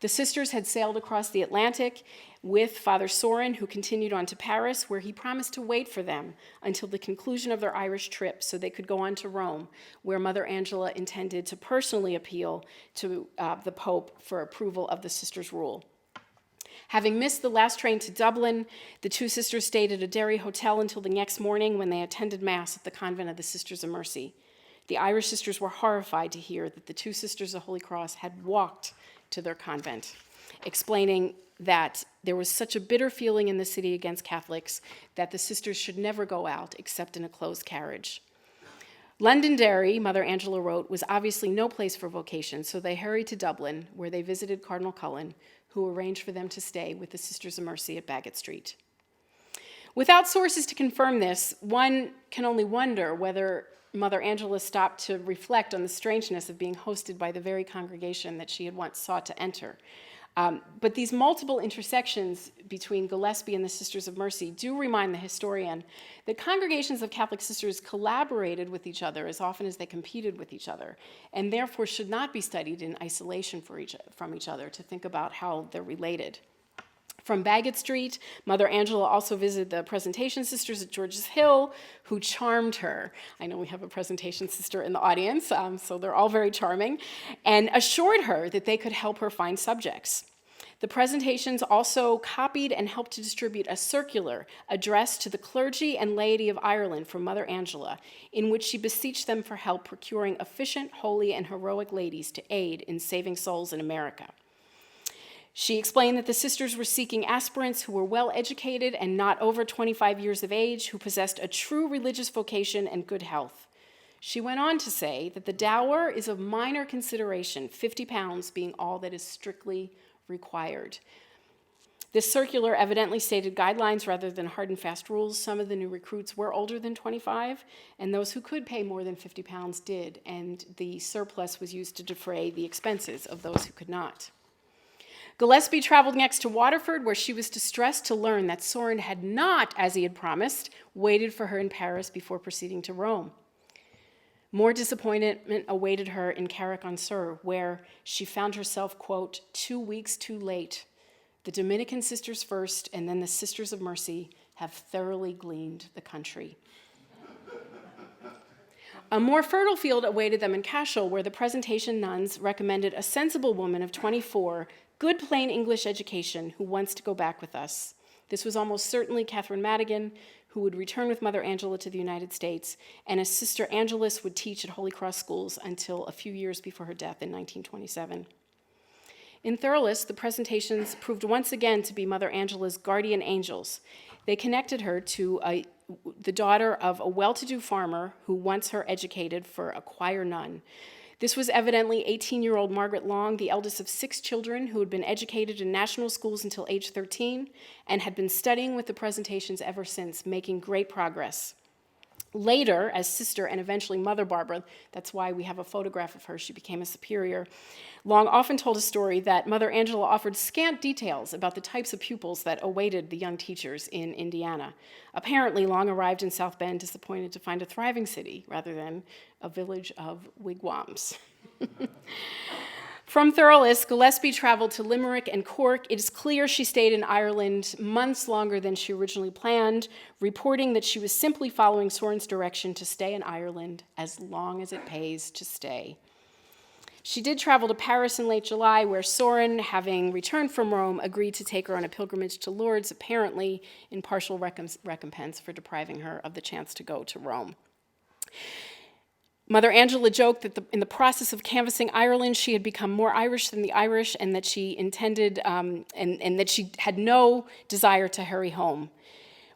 The sisters had sailed across the Atlantic with Father Soren, who continued on to Paris, where he promised to wait for them until the conclusion of their Irish trip so they could go on to Rome, where Mother Angela intended to personally appeal to the Pope for approval of the sisters' rule. Having missed the last train to Dublin, the 2 sisters stayed at a Derry hotel until the next morning when they attended Mass at the Convent of the Sisters of Mercy. The Irish sisters were horrified to hear that the 2 Sisters of Holy Cross had walked to their convent, explaining that there was such a bitter feeling in the city against Catholics that the sisters should never go out except in a closed carriage. Londonderry, Mother Angela wrote, was obviously no place for vocation, so they hurried to Dublin, where they visited Cardinal Cullen, who arranged for them to stay with the Sisters of Mercy at Baggot Street. Without sources to confirm this, one can only wonder whether Mother Angela stopped to reflect on the strangeness of being hosted by the very congregation that she had once sought to enter. But these multiple intersections between Gillespie and the Sisters of Mercy do remind the historian that congregations of Catholic sisters collaborated with each other as often as they competed with each other, and therefore should not be studied in isolation from each other, to think about how they're related. From Bagot Street, Mother Angela also visited the Presentation Sisters at George's Hill, who charmed her. I know we have a Presentation Sister in the audience, so they're all very charming, and assured her that they could help her find subjects. The Presentations also copied and helped to distribute a circular addressed to the clergy and laity of Ireland from Mother Angela, in which she beseeched them for help procuring efficient, holy, and heroic ladies to aid in saving souls in America. She explained that the sisters were seeking aspirants who were well educated and not over 25 years of age, who possessed a true religious vocation and good health. She went on to say that the dower is of minor consideration, 50 pounds being all that is strictly required. This circular evidently stated guidelines rather than hard and fast rules. Some of the new recruits were older than 25, and those who could pay more than 50 pounds did, and the surplus was used to defray the expenses of those who could not. Gillespie traveled next to Waterford, where she was distressed to learn that Sorin had not, as he had promised, waited for her in Paris before proceeding to Rome. More disappointment awaited her in Carrick-on-Sur, where she found herself, quote, 2 weeks too late. The Dominican sisters first, and then the Sisters of Mercy have thoroughly gleaned the country. A more fertile field awaited them in Cashel, where the Presentation nuns recommended a sensible woman of 24, good plain English education, who wants to go back with us. This was almost certainly Catherine Madigan, who would return with Mother Angela to the United States, and a Sister Angelis would teach at Holy Cross schools until a few years before her death in 1927. In Thurles, the Presentations proved once again to be Mother Angela's guardian angels. They connected her to the daughter of a well-to-do farmer who wants her educated for a choir nun. This was evidently 18-year-old Margaret Long, the eldest of 6 children who had been educated in national schools until age 13 and had been studying with the Presentations ever since, making great progress. Later, as Sister and eventually Mother Barbara, that's why we have a photograph of her, she became a superior, Long often told a story that Mother Angela offered scant details about the types of pupils that awaited the young teachers in Indiana. Apparently, Long arrived in South Bend disappointed to find a thriving city rather than a village of wigwams. From Thurles, Gillespie traveled to Limerick and Cork. It is clear she stayed in Ireland months longer than she originally planned, reporting that she was simply following Sorin's direction to stay in Ireland as long as it pays to stay. She did travel to Paris in late July, where Sorin, having returned from Rome, agreed to take her on a pilgrimage to Lourdes, apparently in partial recompense for depriving her of the chance to go to Rome. Mother Angela joked that in the process of canvassing Ireland, she had become more Irish than the Irish, and that she intended, and that she had no desire to hurry home.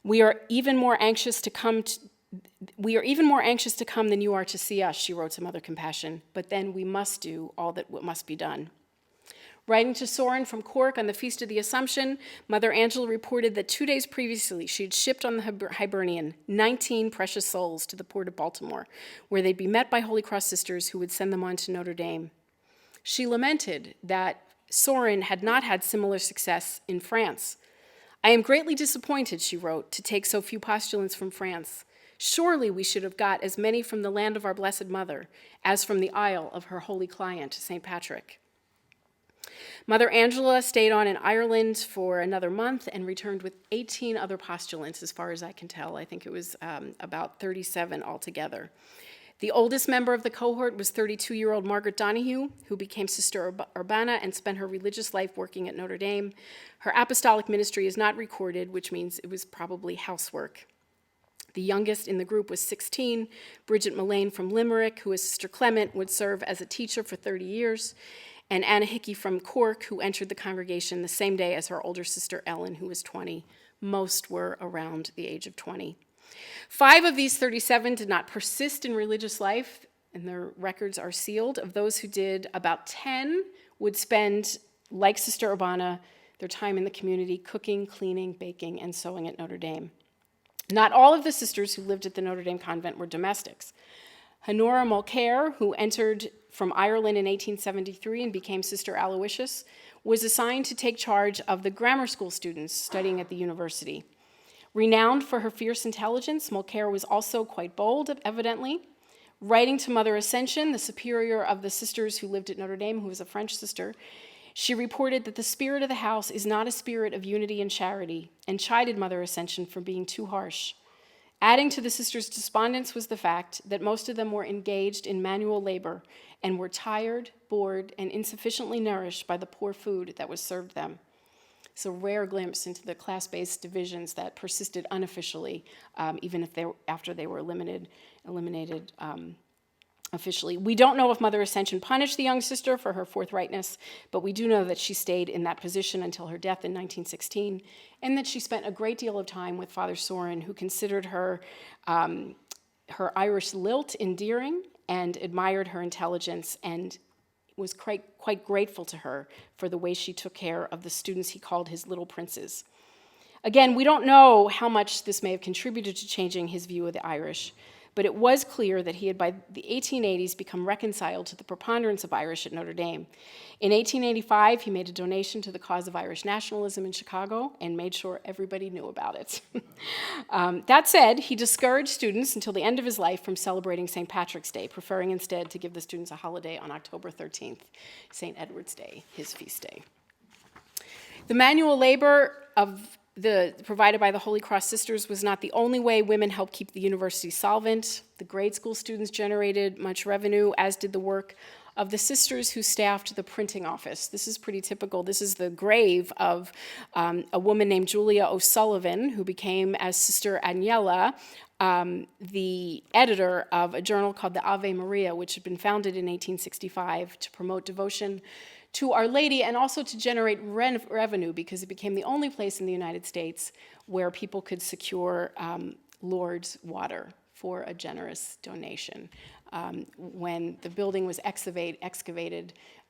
We are even more anxious to come than you are to see us, she wrote to Mother Compassion, but then we must do all that must be done. Writing to Sorin from Cork on the Feast of the Assumption, Mother Angela reported that 2 days previously she had shipped on the Hibernian 19 precious souls to the port of Baltimore, where they'd be met by Holy Cross sisters who would send them on to Notre Dame. She lamented that Sorin had not had similar success in France. I am greatly disappointed, she wrote, to take so few postulants from France. Surely we should have got as many from the land of our Blessed Mother as from the isle of her holy client, St. Patrick. Mother Angela stayed on in Ireland for another month and returned with 18 other postulants, as far as I can tell. I think it was about 37 altogether. The oldest member of the cohort was 32-year-old Margaret Donahue, who became Sister Urbana and spent her religious life working at Notre Dame. Her apostolic ministry is not recorded, which means it was probably housework. The youngest in the group was 16, Bridget Mullane from Limerick, who as Sister Clement would serve as a teacher for 30 years, and Anna Hickey from Cork, who entered the congregation the same day as her older sister Ellen, who was 20. Most were around the age of 20. 5 of these 37 did not persist in religious life, and their records are sealed. Of those who did, about 10 would spend, like Sister Urbana, their time in the community cooking, cleaning, baking, and sewing at Notre Dame. Not all of the sisters who lived at the Notre Dame convent were domestics. Honora Mulcair, who entered from Ireland in 1873 and became Sister Aloysius, was assigned to take charge of the grammar school students studying at the university. Renowned for her fierce intelligence, Mulcair was also quite bold, evidently. Writing to Mother Ascension, the superior of the sisters who lived at Notre Dame, who was a French sister, she reported that the spirit of the house is not a spirit of unity and charity, and chided Mother Ascension for being too harsh. Adding to the sisters' despondence was the fact that most of them were engaged in manual labor and were tired, bored, and insufficiently nourished by the poor food that was served them. It's a rare glimpse into the class-based divisions that persisted unofficially, even if after they were eliminated officially. We don't know if Mother Ascension punished the young sister for her forthrightness, but we do know that she stayed in that position until her death in 1916, and that she spent a great deal of time with Father Sorin, who considered her Irish lilt endearing and admired her intelligence, and was quite grateful to her for the way she took care of the students he called his little princes. Again, we don't know how much this may have contributed to changing his view of the Irish, but it was clear that he had by the 1880s become reconciled to the preponderance of Irish at Notre Dame. In 1885, he made a donation to the cause of Irish nationalism in Chicago and made sure everybody knew about it. That said, he discouraged students until the end of his life from celebrating St. Patrick's Day, preferring instead to give the students a holiday on October 13th, St. Edward's Day, his feast day. The manual labor provided by the Holy Cross Sisters was not the only way women helped keep the university solvent. The grade school students generated much revenue, as did the work of the sisters who staffed the printing office. This is pretty typical. This is the grave of a woman named Julia O'Sullivan, who became, as Sister Agnella, the editor of a journal called the Ave Maria, which had been founded in 1865 to promote devotion to Our Lady and also to generate revenue, because it became the only place in the United States where people could secure Lourdes water for a generous donation. When the building was excavated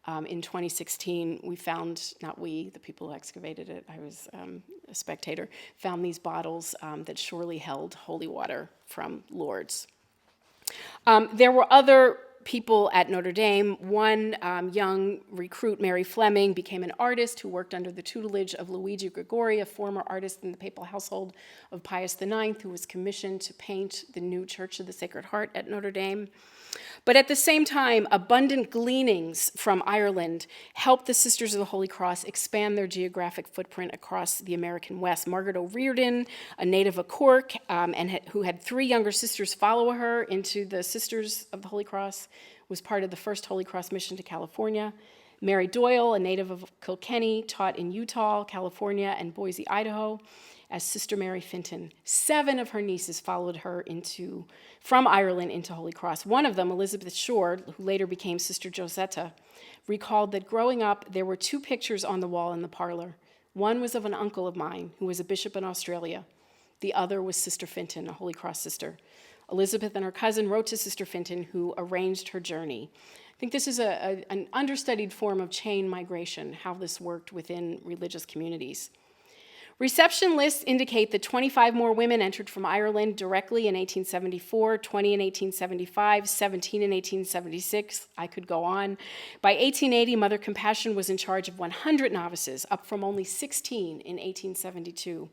in 2016, we found, not we, the people who excavated it, I was a spectator, found these bottles that surely held holy water from Lourdes. There were other people at Notre Dame. One young recruit, Mary Fleming, became an artist who worked under the tutelage of Luigi Gregori, a former artist in the papal household of Pius IX, who was commissioned to paint the new Church of the Sacred Heart at Notre Dame. But at the same time, abundant gleanings from Ireland helped the Sisters of the Holy Cross expand their geographic footprint across the American West. Margaret O'Riordan, a native of Cork, who had 3 younger sisters follow her into the Sisters of the Holy Cross, was part of the first Holy Cross mission to California. Mary Doyle, a native of Kilkenny, taught in Utah, California, and Boise, Idaho, as Sister Mary Finton. 7 of her nieces followed her from Ireland into Holy Cross. One of them, Elizabeth Shore, who later became Sister Josetta, recalled that growing up, there were 2 pictures on the wall in the parlor. One was of an uncle of mine who was a bishop in Australia. The other was Sister Finton, a Holy Cross sister. Elizabeth and her cousin wrote to Sister Finton, who arranged her journey. I think this is an understudied form of chain migration, how this worked within religious communities. Reception lists indicate that 25 more women entered from Ireland directly in 1874, 20 in 1875, 17 in 1876. I could go on. By 1880, Mother Compassion was in charge of 100 novices, up from only 16 in 1872.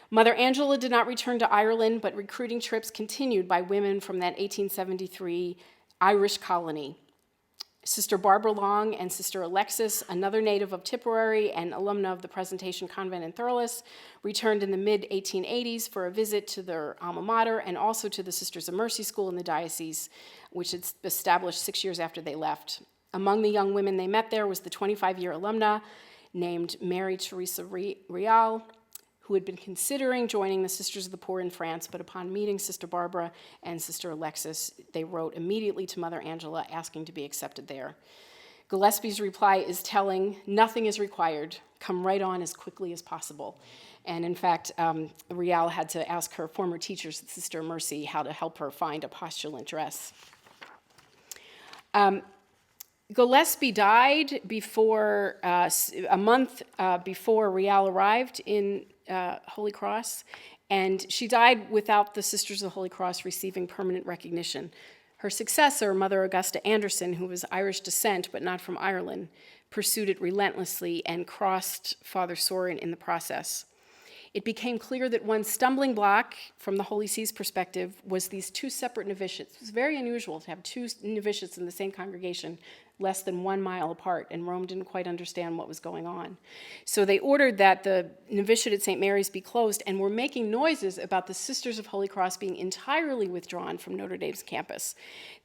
Mother Angela did not return to Ireland, but recruiting trips continued by women from that 1873 Irish colony. Sister Barbara Long and Sister Alexis, another native of Tipperary and alumna of the Presentation Convent in Thurles, returned in the mid-1880s for a visit to their alma mater and also to the Sisters of Mercy School in the diocese, which had established 6 years after they left. Among the young women they met there was the 25-year alumna named Mary Teresa Rial, who had been considering joining the Sisters of the Poor in France, but upon meeting Sister Barbara and Sister Alexis, they wrote immediately to Mother Angela asking to be accepted there. Gillespie's reply is telling, "Nothing is required. Come right on as quickly as possible." And in fact, Rial had to ask her former teachers, Sister Mercy, how to help her find a postulant dress. Gillespie died before a month before Rial arrived in Holy Cross, and she died without the Sisters of the Holy Cross receiving permanent recognition. Her successor, Mother Augusta Anderson, who was Irish descent but not from Ireland, pursued it relentlessly and crossed Father Sorin in the process. It became clear that one stumbling block from the Holy See's perspective was these two separate novitiates. It was very unusual to have two novitiates in the same congregation less than 1 mile apart, and Rome didn't quite understand what was going on. So they ordered that the novitiate at St. Mary's be closed, and were making noises about the Sisters of Holy Cross being entirely withdrawn from Notre Dame's campus.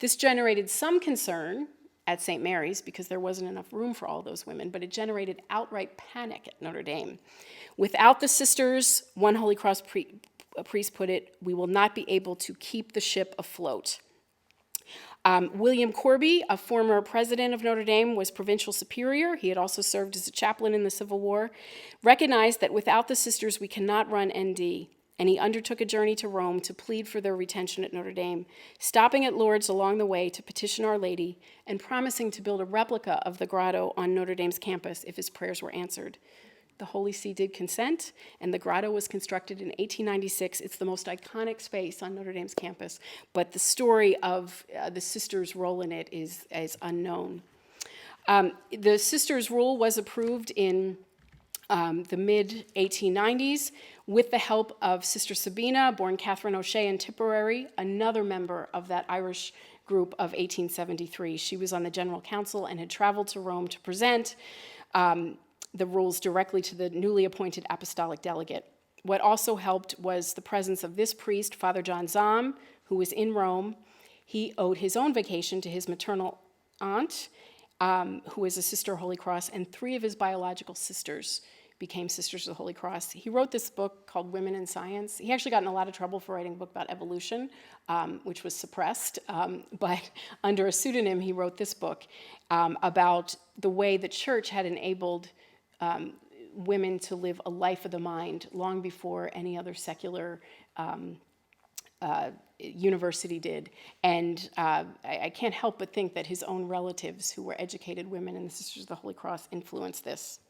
This generated some concern at St. Mary's because there wasn't enough room for all those women, but it generated outright panic at Notre Dame. Without the sisters, one Holy Cross priest put it, we will not be able to keep the ship afloat. William Corby, a former president of Notre Dame, was provincial superior. He had also served as a chaplain in the Civil War, recognized that without the sisters we cannot run ND, and he undertook a journey to Rome to plead for their retention at Notre Dame, stopping at Lourdes along the way to petition Our Lady and promising to build a replica of the grotto on Notre Dame's campus if his prayers were answered. The Holy See did consent, and the grotto was constructed in 1896. It's the most iconic space on Notre Dame's campus, but the story of the sisters' role in it is unknown. The sisters' rule was approved in the mid-1890s with the help of Sister Sabina, born Catherine O'Shea in Tipperary, another member of that Irish group of 1873. She was on the General Council and had traveled to Rome to present the rules directly to the newly appointed apostolic delegate. What also helped was the presence of this priest, Father John Zahm, who was in Rome. He owed his own vacation to his maternal aunt, who is a Sister of Holy Cross, and 3 of his biological sisters became Sisters of the Holy Cross. He wrote this book called Women in Science. He actually got in a lot of trouble for writing a book about evolution, which was suppressed, but under a pseudonym he wrote this book about the way the church had enabled women to live a life of the mind long before any other secular university did. And I can't help but think that his own relatives, who were educated women in the Sisters of the Holy Cross, influenced this.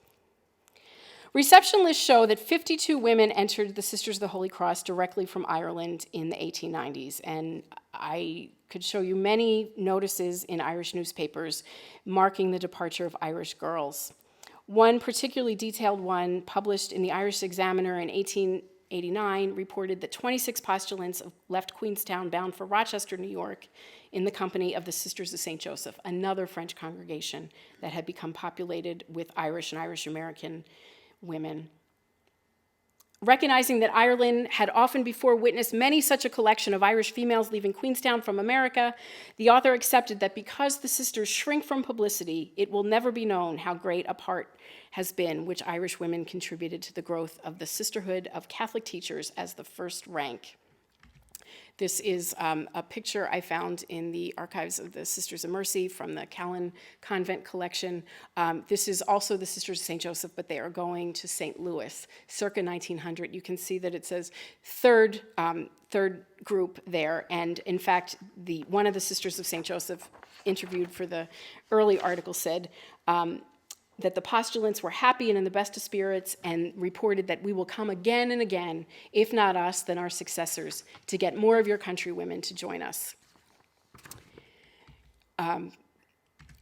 Reception lists show that 52 women entered the Sisters of the Holy Cross directly from Ireland in the 1890s, and I could show you many notices in Irish newspapers marking the departure of Irish girls. One particularly detailed one, published in the Irish Examiner in 1889, reported that 26 postulants left Queenstown bound for Rochester, New York, in the company of the Sisters of St. Joseph, another French congregation that had become populated with Irish and Irish-American women. Recognizing that Ireland had often before witnessed many such a collection of Irish females leaving Queenstown from America, the author accepted that because the sisters shrink from publicity, it will never be known how great a part has been which Irish women contributed to the growth of the sisterhood of Catholic teachers as the first rank. This is a picture I found in the archives of the Sisters of Mercy from the Callan Convent collection. This is also the Sisters of St. Joseph, but they are going to St. Louis, circa 1900. You can see that it says third group there, and in fact, one of the Sisters of St. Joseph interviewed for the early article said, that the postulants were happy and in the best of spirits and reported that we will come again and again, if not us, then our successors, to get more of your countrywomen to join us.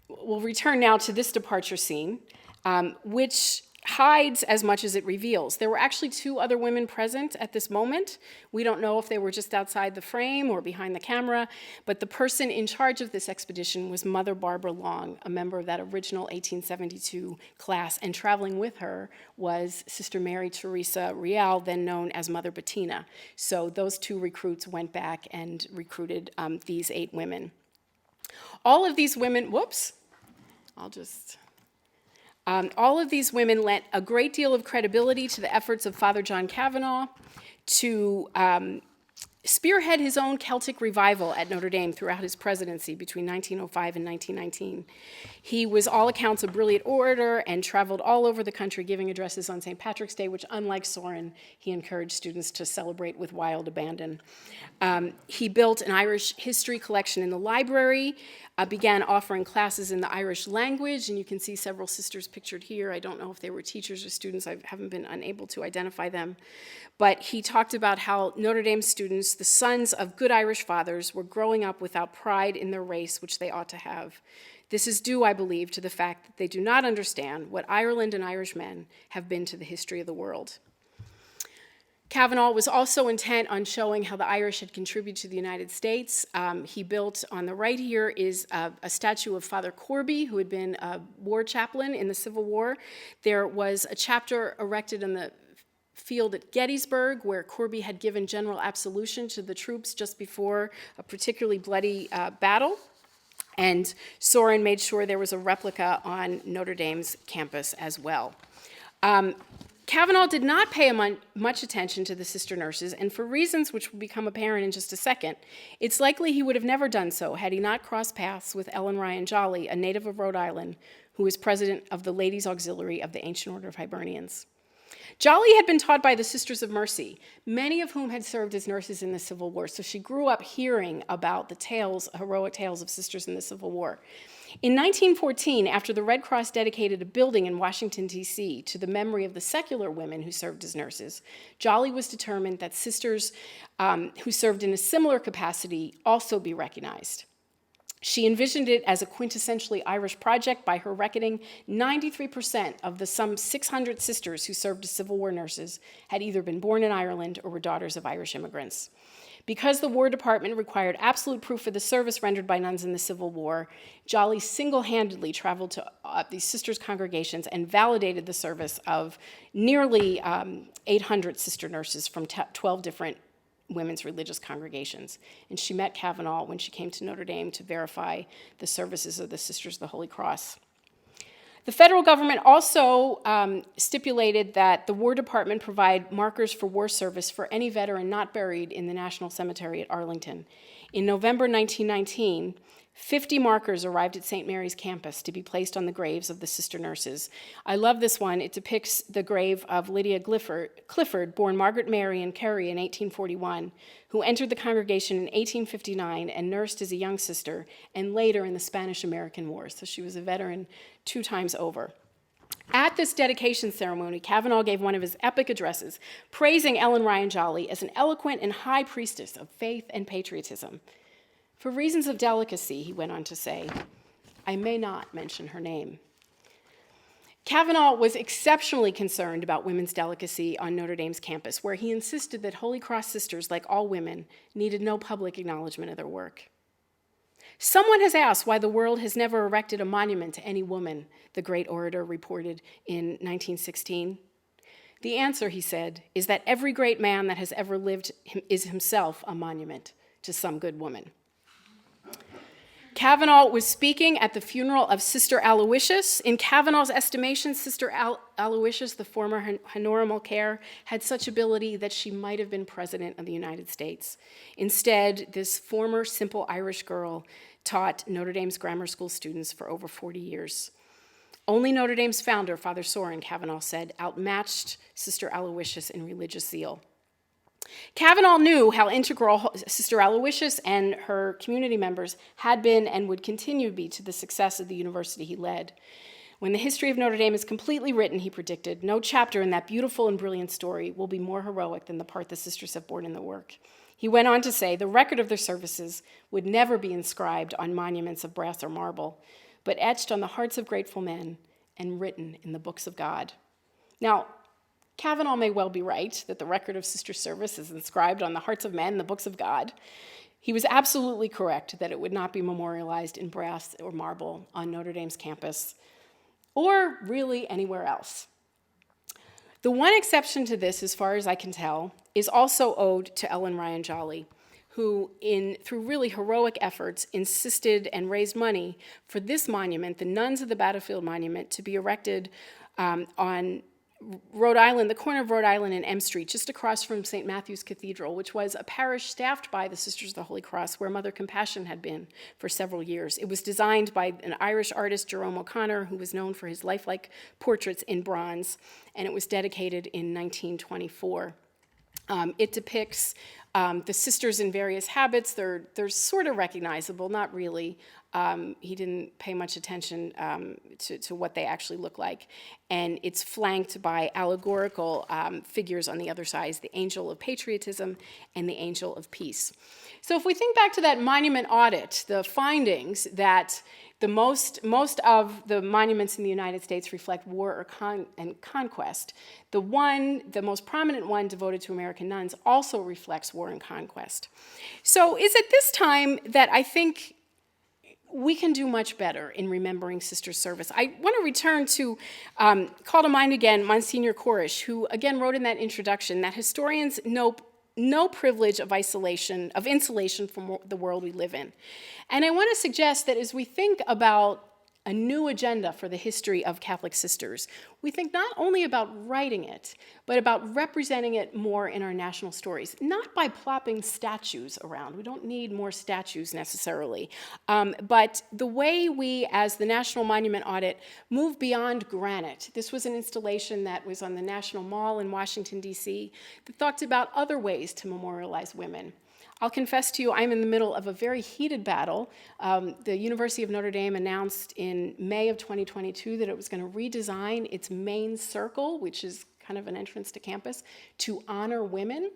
We'll return now to this departure scene, which hides as much as it reveals. There were actually 2 other women present at this moment. We don't know if they were just outside the frame or behind the camera, but the person in charge of this expedition was Mother Barbara Long, a member of that original 1872 class, and traveling with her was Sister Mary Teresa Rial, then known as Mother Bettina. So those 2 recruits went back and recruited these 8 women. All of these women, all of these women lent a great deal of credibility to the efforts of Father John Kavanaugh to spearhead his own Celtic revival at Notre Dame throughout his presidency between 1905 and 1919. He was all accounts a brilliant orator and traveled all over the country giving addresses on St. Patrick's Day, which, unlike Sorin, he encouraged students to celebrate with wild abandon. He built an Irish history collection in the library, began offering classes in the Irish language, and you can see several sisters pictured here. I don't know if they were teachers or students. I haven't been unable to identify them. But he talked about how Notre Dame students, the sons of good Irish fathers, were growing up without pride in their race, which they ought to have. This is due, I believe, to the fact that they do not understand what Ireland and Irish men have been to the history of the world. Kavanaugh was also intent on showing how the Irish had contributed to the United States. He built, on the right here, is a statue of Father Corby, who had been a war chaplain in the Civil War. There was a chapter erected in the field at Gettysburg, where Corby had given general absolution to the troops just before a particularly bloody battle. And Sorin made sure there was a replica on Notre Dame's campus as well. Kavanaugh did not pay much attention to the sister nurses, and for reasons which will become apparent in just a second, it's likely he would have never done so had he not crossed paths with Ellen Ryan Jolly, a native of Rhode Island, who was president of the Ladies' Auxiliary of the Ancient Order of Hibernians. Jolly had been taught by the Sisters of Mercy, many of whom had served as nurses in the Civil War, so she grew up hearing about the heroic tales of sisters in the Civil War. In 1914, after the Red Cross dedicated a building in Washington, D.C. to the memory of the secular women who served as nurses, Jolly was determined that sisters who served in a similar capacity also be recognized. She envisioned it as a quintessentially Irish project. By her reckoning, 93% of the some 600 sisters who served as Civil War nurses had either been born in Ireland or were daughters of Irish immigrants. Because the War Department required absolute proof of the service rendered by nuns in the Civil War, Jolly single-handedly traveled to these sisters' congregations and validated the service of nearly 800 sister nurses from 12 different women's religious congregations. And she met Kavanaugh when she came to Notre Dame to verify the services of the Sisters of the Holy Cross. The federal government also stipulated that the War Department provide markers for war service for any veteran not buried in the National Cemetery at Arlington. In November 1919, 50 markers arrived at St. Mary's campus to be placed on the graves of the sister nurses. I love this one. It depicts the grave of Lydia Clifford, born Margaret Mary in Kerry in 1841, who entered the congregation in 1859 and nursed as a young sister, and later in the Spanish-American War. So she was a veteran 2 times over. At this dedication ceremony, Kavanaugh gave one of his epic addresses, praising Ellen Ryan Jolly as an eloquent and high priestess of faith and patriotism. For reasons of delicacy, he went on to say, I may not mention her name. Kavanaugh was exceptionally concerned about women's delicacy on Notre Dame's campus, where he insisted that Holy Cross sisters, like all women, needed no public acknowledgement of their work. Someone has asked why the world has never erected a monument to any woman, the great orator reported in 1916. The answer, he said, is that every great man that has ever lived is himself a monument to some good woman. Kavanaugh was speaking at the funeral of Sister Aloysius. In Kavanaugh's estimation, Sister Aloysius, the former Honora Mulcair, had such ability that she might have been president of the United States. Instead, this former simple Irish girl taught Notre Dame's grammar school students for over 40 years. Only Notre Dame's founder, Father Sorin, Kavanaugh said, outmatched Sister Aloysius in religious zeal. Kavanaugh knew how integral Sister Aloysius and her community members had been and would continue to be to the success of the university he led. When the history of Notre Dame is completely written, he predicted, no chapter in that beautiful and brilliant story will be more heroic than the part the sisters have borne in the work. He went on to say the record of their services would never be inscribed on monuments of brass or marble, but etched on the hearts of grateful men and written in the books of God. Now, Kavanaugh may well be right that the record of sister service is inscribed on the hearts of men in the books of God. He was absolutely correct that it would not be memorialized in brass or marble on Notre Dame's campus, or really anywhere else. The one exception to this, as far as I can tell, is also owed to Ellen Ryan Jolly, who, through really heroic efforts, insisted and raised money for this monument, the Nuns of the Battlefield Monument, to be erected on Rhode Island, the corner of Rhode Island and M Street, just across from St. Matthew's Cathedral, which was a parish staffed by the Sisters of the Holy Cross, where Mother Compassion had been for several years. It was designed by an Irish artist, Jerome O'Connor, who was known for his lifelike portraits in bronze, and it was dedicated in 1924. It depicts the sisters in various habits. They're sort of recognizable, not really. He didn't pay much attention to what they actually look like. And it's flanked by allegorical figures on the other side, the angel of patriotism and the angel of peace. So if we think back to that monument audit, the findings that Most of the monuments in the United States reflect war or conquest. The most prominent one devoted to American nuns also reflects war and conquest. So it's at this time that I think we can do much better in remembering sisters' service. I want to return to, call to mind again, Monsignor Corish, who again wrote in that introduction that historians know no privilege of insulation from the world we live in. And I want to suggest that as we think about a new agenda for the history of Catholic sisters, we think not only about writing it, but about representing it more in our national stories, not by plopping statues around. We don't need more statues necessarily, but the way we, as the National Monument Audit, move beyond granite. This was an installation that was on the National Mall in Washington, D.C., that talked about other ways to memorialize women. I'll confess to you, I'm in the middle of a very heated battle. The University of Notre Dame announced in May of 2022 that it was going to redesign its main circle, which is kind of an entrance to campus, to honor women.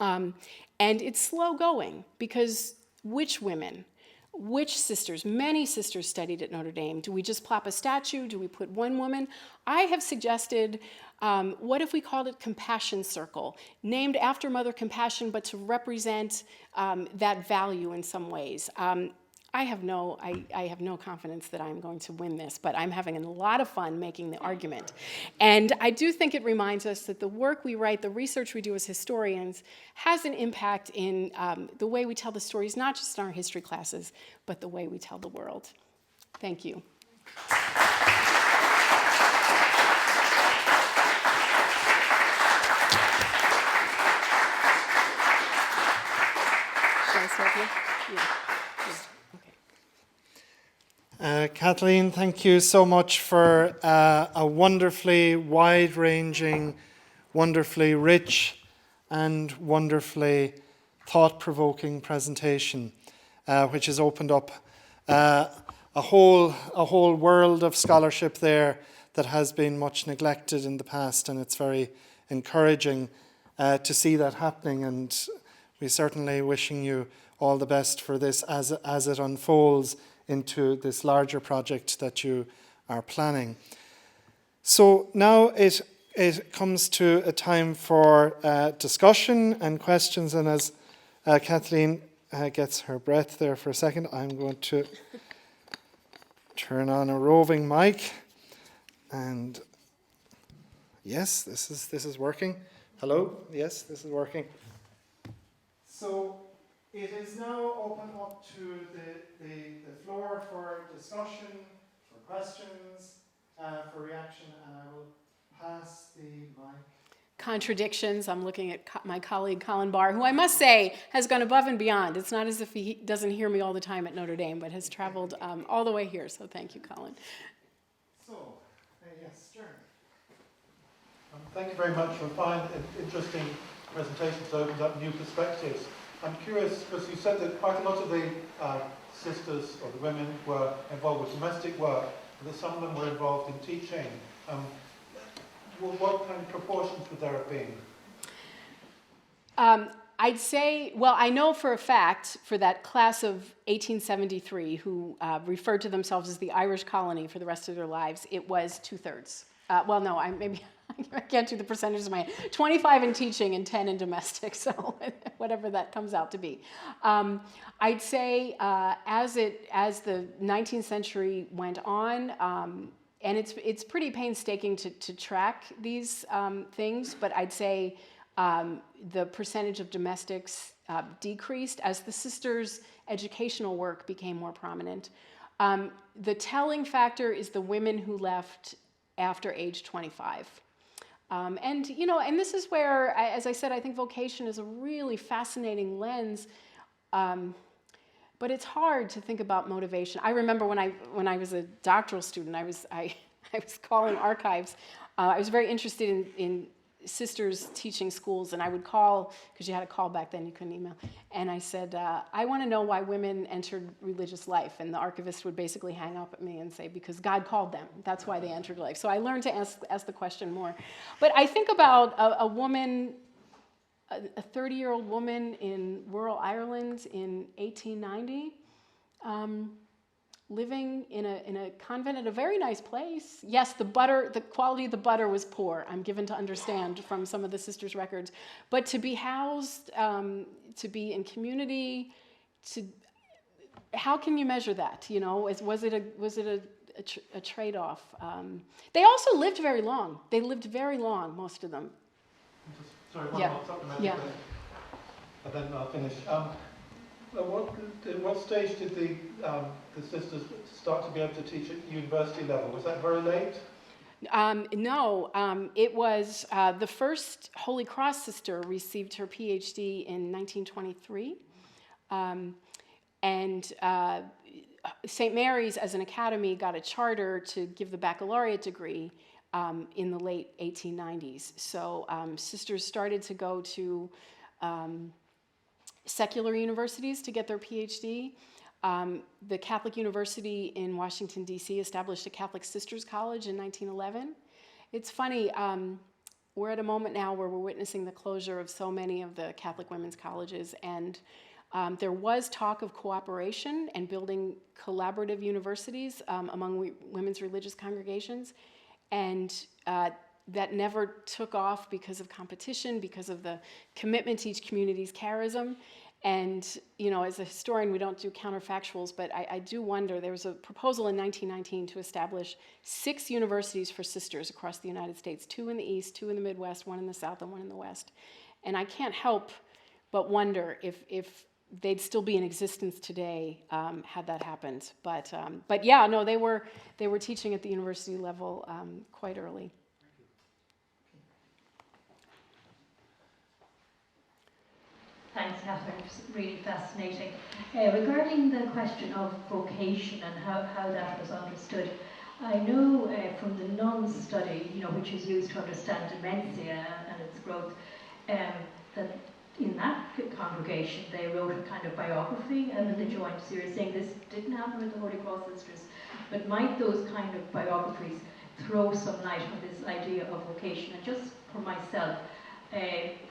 And it's slow going, because which women? Which sisters? Many sisters studied at Notre Dame. Do we just plop a statue? Do we put one woman? I have suggested, what if we called it Compassion Circle, named after Mother Compassion, but to represent that value in some ways. I have no confidence that I'm going to win this, but I'm having a lot of fun making the argument. And I do think it reminds us that the work we write, the research we do as historians, has an impact in the way we tell the stories, not just in our history classes, but the way we tell the world. Thank you. Should I start here? Yeah.
Kathleen, thank you so much for a wonderfully wide-ranging, wonderfully rich, and wonderfully thought-provoking presentation, which has opened up a whole world of scholarship there that has been much neglected in the past, and it's very encouraging to see that happening. And we're certainly wishing you all the best for this as it unfolds into this larger project that you are planning. So now it comes to a time for discussion and questions, and as Kathleen gets her breath there for a second, I'm going to turn on a roving mic, and yes, this is working. Hello? Yes, this is working. So it is now open up to the floor for discussion, for questions, for reaction, and I will pass the mic.
Contradictions. I'm looking at my colleague Colin Barr, who I must say has gone above and beyond. It's not as if he doesn't hear me all the time at Notre Dame, but has traveled all the way here, so thank you, Colin.
So, yes, Stern.
Thank you very much for a fine and interesting presentation that opens up new perspectives. I'm curious, because you said that quite a lot of the sisters or the women were involved with domestic work, but that some of them were involved in teaching. What kind of proportions would there have been?
I'd say, well, I know for a fact, for that class of 1873 who referred to themselves as the Irish colony for the rest of their lives, it was 2/3. Well, no, I can't do the percentages in my head. 25 in teaching and 10 in domestic, so whatever that comes out to be. I'd say as the 19th century went on, and it's pretty painstaking to track these things, but I'd say the percentage of domestics decreased as the sisters' educational work became more prominent. The telling factor is the women who left after age 25. And this is where, as I said, I think vocation is a really fascinating lens, but it's hard to think about motivation. I remember when I was a doctoral student, I was calling archives. I was very interested in sisters teaching schools, and I would call, because you had to call back then, you couldn't email, and I said, I want to know why women entered religious life, and the archivist would basically hang up at me and say, because God called them, that's why they entered life. So I learned to ask the question more. But I think about a woman, a 30-year-old woman in rural Ireland in 1890, living in a convent at a very nice place. Yes, the quality of the butter was poor, I'm given to understand from some of the sisters' records. But to be housed, to be in community, how can you measure that? You know, was it a trade-off? They also lived very long. They lived very long, most of them.
Sorry, one
Yeah.
more supplementary
Yeah.
question, and then I'll finish. At what stage did the sisters start to be able to teach at university level? Was that very late?
No, it was the first Holy Cross sister received her PhD in 1923. And St. Mary's, as an academy, got a charter to give the baccalaureate degree in the late 1890s. So sisters started to go to secular universities to get their PhD. The Catholic University in Washington, D.C. established a Catholic Sisters College in 1911. It's funny, we're at a moment now where we're witnessing the closure of so many of the Catholic women's colleges, and there was talk of cooperation and building collaborative universities among women's religious congregations, and that never took off because of competition, because of the commitment to each community's charism. And, you know, as a historian, we don't do counterfactuals, but I do wonder, there was a proposal in 1919 to establish 6 universities for sisters across the United States, 2 in the East, 2 in the Midwest, 1 in the South, and 1 in the West. And I can't help but wonder if they'd still be in existence today had that happened. But yeah, no, they were teaching at the university level quite early.
Thanks, Catherine. It's really fascinating. Regarding the question of vocation and how that was understood, I know from the nuns study, you know, which is used to understand dementia and its growth, that in that congregation they wrote a kind of biography and then they joined a series saying this didn't happen with the Holy Cross sisters, but might those kind of biographies throw some light on this idea of vocation? And just for myself,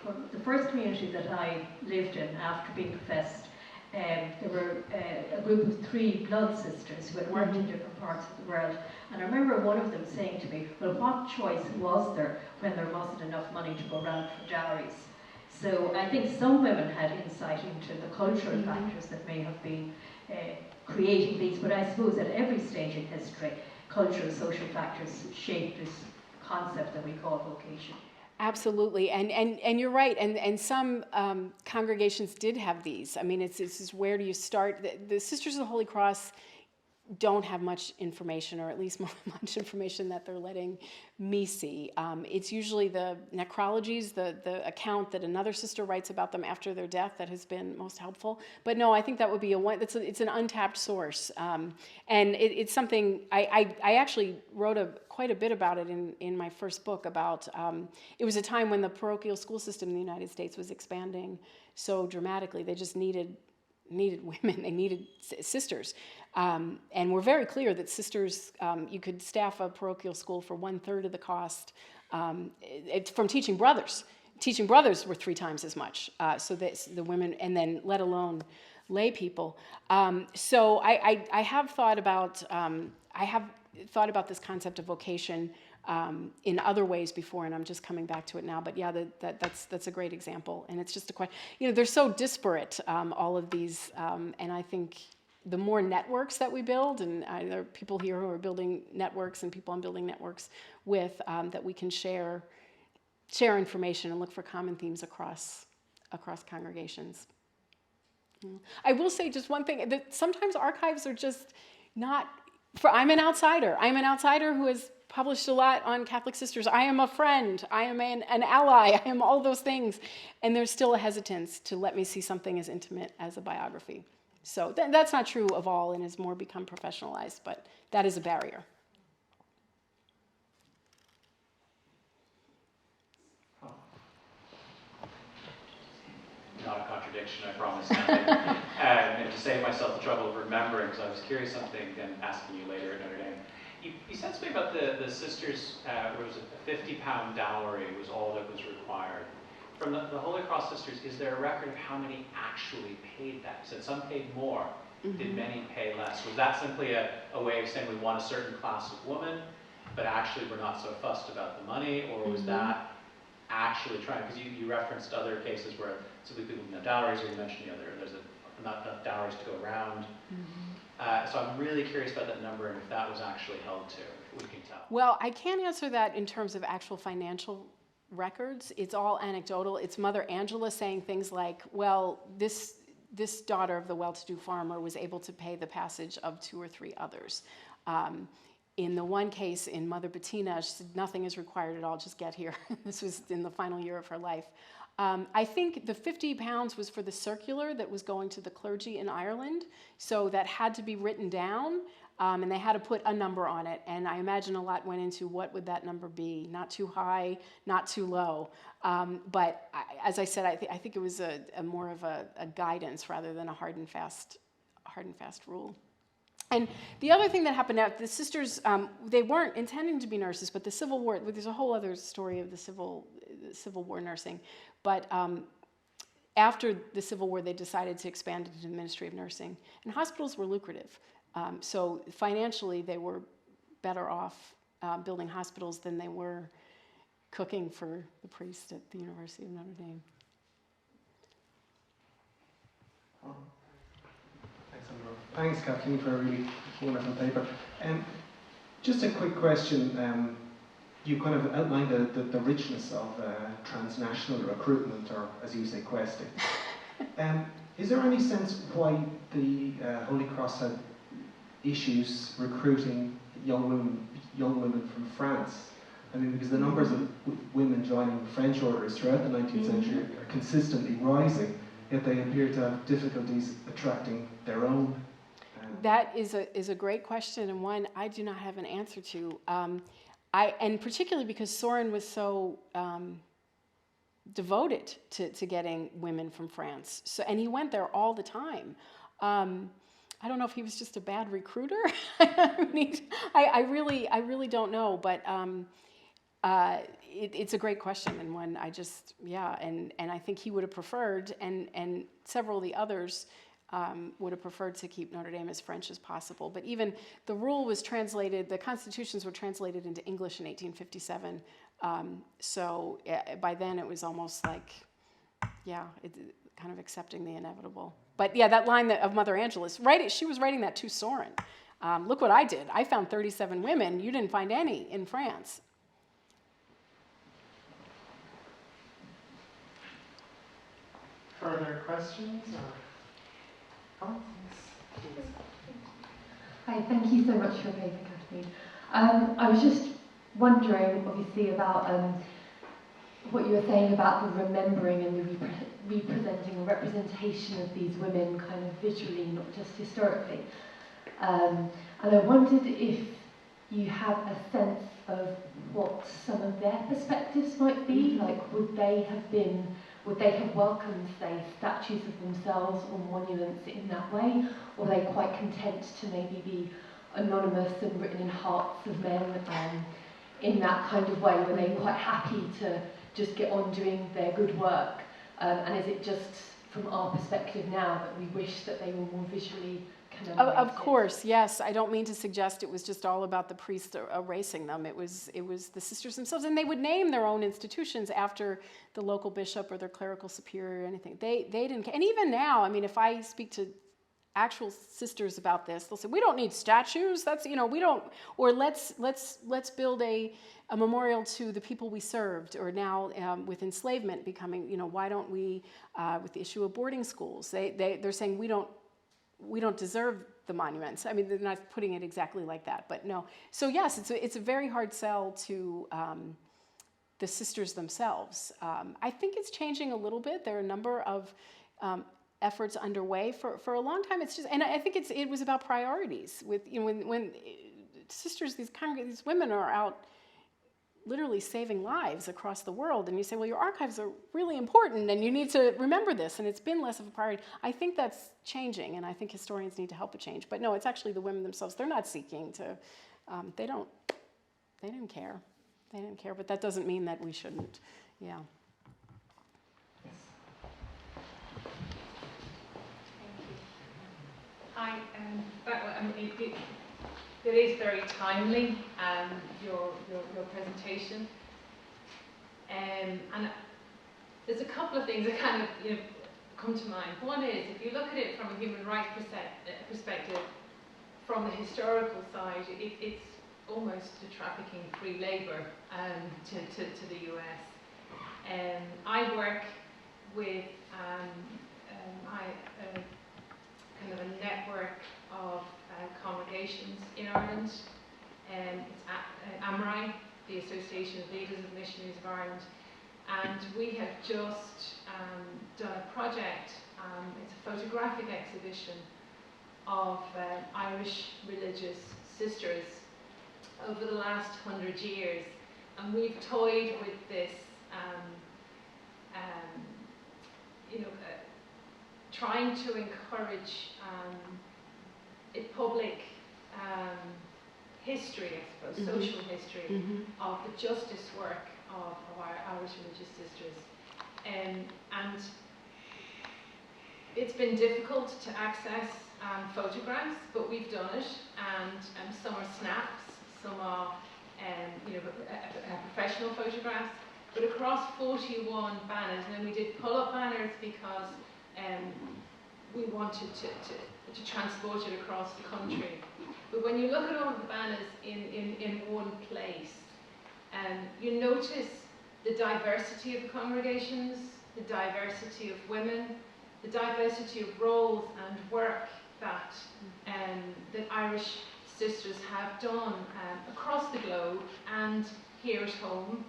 for the first community that I lived in after being professed, there were a group of 3 blood sisters who had worked in different parts of the world. And I remember one of them saying to me, well, what choice was there when there wasn't enough money to go around for dowries? So I think some women had insight into the cultural factors that may have been creating these, but I suppose at every stage in history, cultural, social factors shape this concept that we call vocation.
Absolutely, and you're right, and some congregations did have these. I mean, it's where do you start? The Sisters of the Holy Cross don't have much information, or at least much information that they're letting me see. It's usually the necrologies, the account that another sister writes about them after their death that has been most helpful. But no, I think that would be it's an untapped source, and it's something I actually wrote quite a bit about it in my first book about. It was a time when the parochial school system in the United States was expanding so dramatically. They just needed women, they needed sisters. And we're very clear that sisters, you could staff a parochial school for 1/3 of the cost from teaching brothers. Teaching brothers were 3 times as much, so that the women, and then let alone lay people. So I have thought about this concept of vocation in other ways before, and I'm just coming back to it now. But yeah, that's a great example, and it's just a question. You know, they're so disparate, all of these, and I think the more networks that we build, and there are people here who are building networks and people I'm building networks with, that we can share information and look for common themes across congregations. I will say just one thing, that sometimes archives are just not, I'm an outsider who has published a lot on Catholic sisters. I am a friend, I am an ally, I am all those things, and there's still a hesitance to let me see something as intimate as a biography. So that's not true of all and has more become professionalized, but that is a barrier.
Not a contradiction, I promise. And to save myself the trouble of remembering, because I was curious something and asking you later at Notre Dame. You said something about the sisters, where it was a £50 dowry was all that was required. from the Holy Cross Sisters, is there a record of how many actually paid that? You said some paid more. Did many pay less? Was that simply a way of saying we want a certain class of woman, but actually we're not so fussed about the money? Or was that actually trying, because you referenced other cases where simply people didn't have dowries, or you mentioned there's not enough dowries to go around. So I'm really curious about that number and if that was actually held to, if we can tell.
Well, I can't answer that in terms of actual financial records. It's all anecdotal. It's Mother Angela saying things like, well, this daughter of the well-to-do farmer was able to pay the passage of 2 or 3 others. In the one case, in Mother Bettina, she said, nothing is required at all, just get here. This was in the final year of her life. I think the £50 was for the circular that was going to the clergy in Ireland, so that had to be written down, and they had to put a number on it, and I imagine a lot went into what would that number be, not too high, not too low. But as I said, I think it was a more of a guidance rather than a hard and fast rule. And the other thing that happened, the sisters, they weren't intending to be nurses, but the Civil War, there's a whole other story of the Civil War nursing, but after the Civil War, they decided to expand into the Ministry of Nursing, and hospitals were lucrative. So financially, they were better off building hospitals than they were cooking for the priest at the University of Notre Dame.
Thanks, Kathleen, for a really wonderful paper. Just a quick question. You kind of outlined the richness of transnational recruitment, or as you say, questing. Is there any sense why the Holy Cross had issues recruiting young women from France? I mean, because the numbers of women joining French orders throughout the 19th century are consistently rising, yet they appear to have difficulties attracting their own.
That is a great question, and one I do not have an answer to. And particularly because Sorin was so devoted to getting women from France, and he went there all the time. I don't know if he was just a bad recruiter. I really don't know, but it's a great question, and one I just, and I think he would have preferred, and several of the others would have preferred to keep Notre Dame as French as possible. But even the rule was translated, the constitutions were translated into English in 1857. So by then it was almost like, kind of accepting the inevitable. But that line of Mother Angela's, she was writing that to Sorin. Look what I did. I found 37 women. You didn't find any in France.
Further questions or comments?
Hi, thank you so much for your paper, Kathleen. I was just wondering, obviously, about what you were saying about the remembering and the representing or representation of these women kind of visually, not just historically. And I wondered if you have a sense of what some of their perspectives might be, like would they have welcomed, say, statues of themselves or monuments in that way, or are they quite content to maybe be anonymous and written in hearts of men in that kind of way? Were they quite happy to just get on doing their good work? And is it just from our perspective now that we wish that they were more visually commemorated?
Of course, yes. I don't mean to suggest it was just all about the priest erasing them. It was the sisters themselves, and they would name their own institutions after the local bishop or their clerical superior or anything. They didn't care. And even now, I mean, if I speak to actual sisters about this, they'll say, we don't need statues. That's, we don't, or let's build a memorial to the people we served, or now with enslavement becoming, why don't we, with the issue of boarding schools, they're saying we don't deserve the monuments. I mean, they're not putting it exactly like that, but no. So yes, it's a very hard sell to the sisters themselves. I think it's changing a little bit. There are a number of efforts underway. For a long time, it's just, and I think it was about priorities. With when sisters, these women are out literally saving lives across the world, and you say, well, your archives are really important, and you need to remember this, and it's been less of a priority. I think that's changing, and I think historians need to help it change. But no, it's actually the women themselves. They're not seeking to. They didn't care. They didn't care, but that doesn't mean that we shouldn't. Yeah.
Hi, it is very timely, your presentation. And there's a couple of things that kind of come to mind. One is, if you look at it from a human rights perspective, from the historical side, it's almost a trafficking-free labour to the US. I work with kind of a network of congregations in Ireland. It's AMRI, the Association of Leaders of Missionaries of Ireland, and we have just done a project. It's a photographic exhibition of Irish religious sisters over the last 100 years, and we've toyed with this, trying to encourage a public history, I suppose, social history of the justice work of our Irish religious sisters. And it's been difficult to access photographs, but we've done it, and some are snaps, some are professional photographs, but across 41 banners. And then we did pull-up banners because we wanted to transport it across the country. But when you look at all of the banners in one place, you notice the diversity of the congregations, the diversity of women, the diversity of roles and work that Irish sisters have done across the globe and here at home.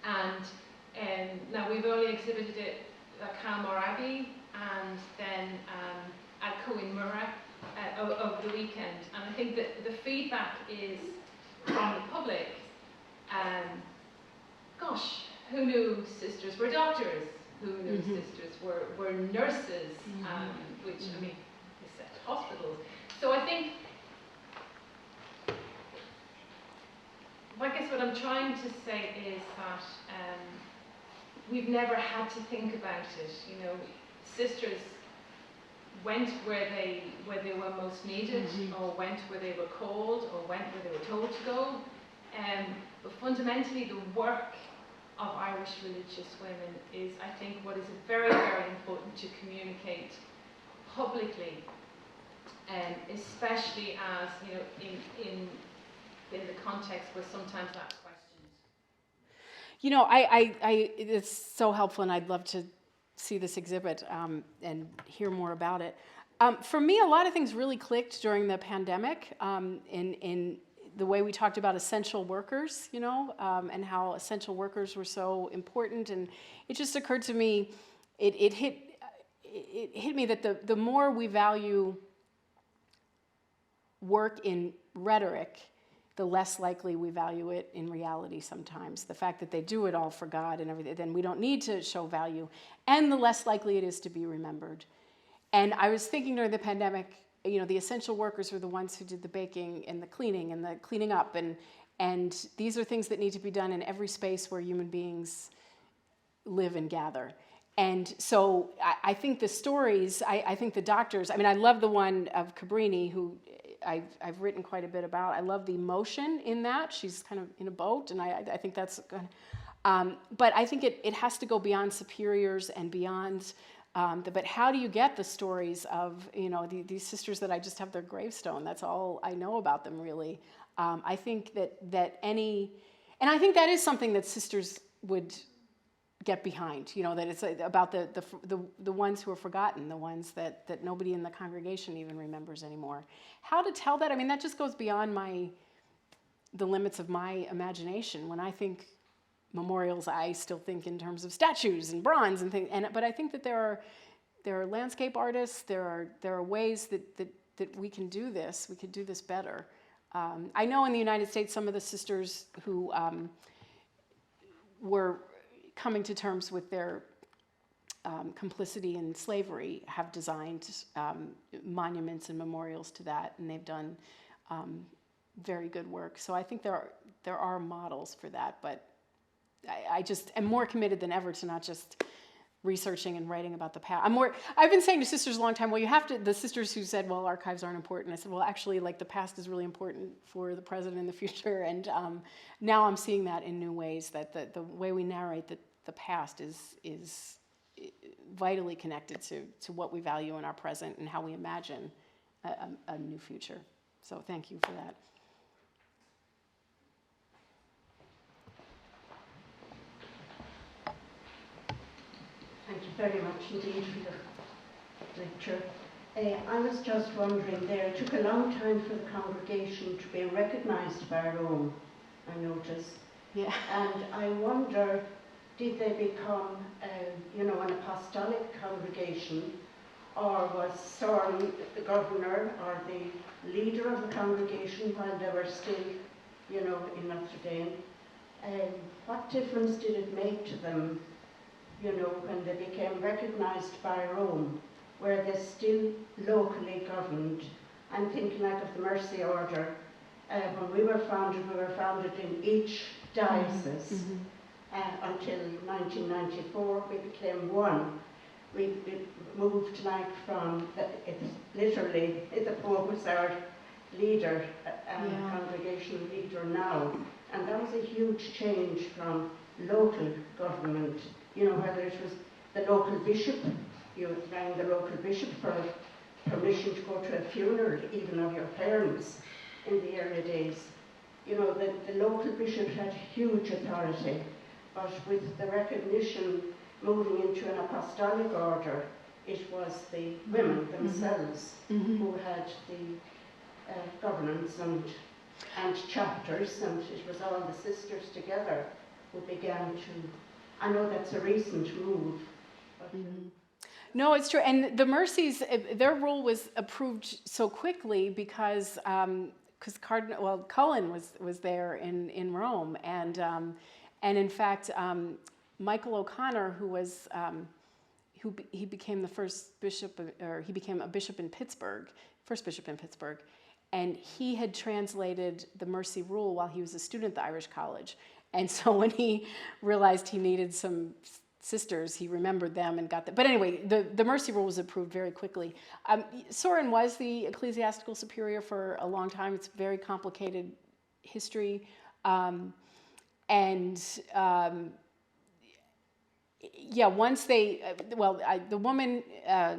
And now we've only exhibited it at Calmore Abbey and then at Coin Murra over the weekend. And I think that the feedback is from the public, gosh, who knew sisters were doctors? Who knew sisters were nurses? Which, I mean, they said hospitals. So I think, I guess what I'm trying to say is that we've never had to think about it. Sisters went where they were most needed, or went where they were called, or went where they were told to go. But fundamentally, the work of Irish religious women is, I think, what is very, very important to communicate publicly, especially as in the context where sometimes that's questioned.
It's so helpful, and I'd love to see this exhibit and hear more about it. For me, a lot of things really clicked during the pandemic in the way we talked about essential workers, and how essential workers were so important. And it just occurred to me, it hit me that the more we value work in rhetoric, the less likely we value it in reality sometimes. The fact that they do it all for God and everything, then we don't need to show value. And the less likely it is to be remembered. And I was thinking during the pandemic, the essential workers were the ones who did the baking and the cleaning up. And these are things that need to be done in every space where human beings live and gather. And so I think the stories, I think the doctors, I love the one of Cabrini, who I've written quite a bit about. I love the emotion in that. She's kind of in a boat, and I think that's good. But I think it has to go beyond superiors and beyond, but how do you get the stories of, these sisters that I just have their gravestone? That's all I know about them, really. I think that and I think that is something that sisters would get behind, that it's about the ones who are forgotten, the ones that nobody in the congregation even remembers anymore. How to tell that? That just goes beyond the limits of my imagination. When I think memorials, I still think in terms of statues and bronze and things. But I think that there are landscape artists. There are ways that we can do this. We could do this better. I know in the United States, some of the sisters who were coming to terms with their complicity in slavery have designed monuments and memorials to that, and they've done very good work. So I think there are models for that, but I just am more committed than ever to not just researching and writing about the past. I've been saying to sisters a long time, well, you have to, the sisters who said, well, archives aren't important, I said, well, actually, like, the past is really important for the present and the future, and now I'm seeing that in new ways, that the way we narrate the past is vitally connected to what we value in our present and how we imagine a new future. So thank you for that.
Thank you very much indeed for the lecture. I was just wondering there, it took a long time for the congregation to be recognised by Rome, I noticed.
Yeah.
And I wonder, did they become, an apostolic congregation, or was Soren the governor or the leader of the congregation while they were still, in Notre Dame? What difference did it make to them, when they became recognised by Rome? Were they still locally governed? I'm thinking like of the Mercy Order. When we were founded in each diocese. Until 1994, we became one. We moved from, literally, the Pope was our leader, congregational leader now. And that was a huge change from local government, whether it was the local bishop, you rang the local bishop for permission to go to a funeral, even of your parents, in the early days. The local bishop had huge authority, but with the recognition moving into an apostolic order, it was the women themselves who had the governance and chapters, and it was all the sisters together who began to. I know that's a recent move. But,
No, it's true. And the Mercies, their rule was approved so quickly because Cullen was there in Rome, and in fact, Michael O'Connor, he became the first bishop, or he became a bishop in Pittsburgh, first bishop in Pittsburgh, and he had translated the Mercy Rule while he was a student at the Irish College. And so when he realized he needed some sisters, he remembered them and got them. But anyway, the Mercy Rule was approved very quickly. Soren was the ecclesiastical superior for a long time. It's a very complicated history. Once the woman,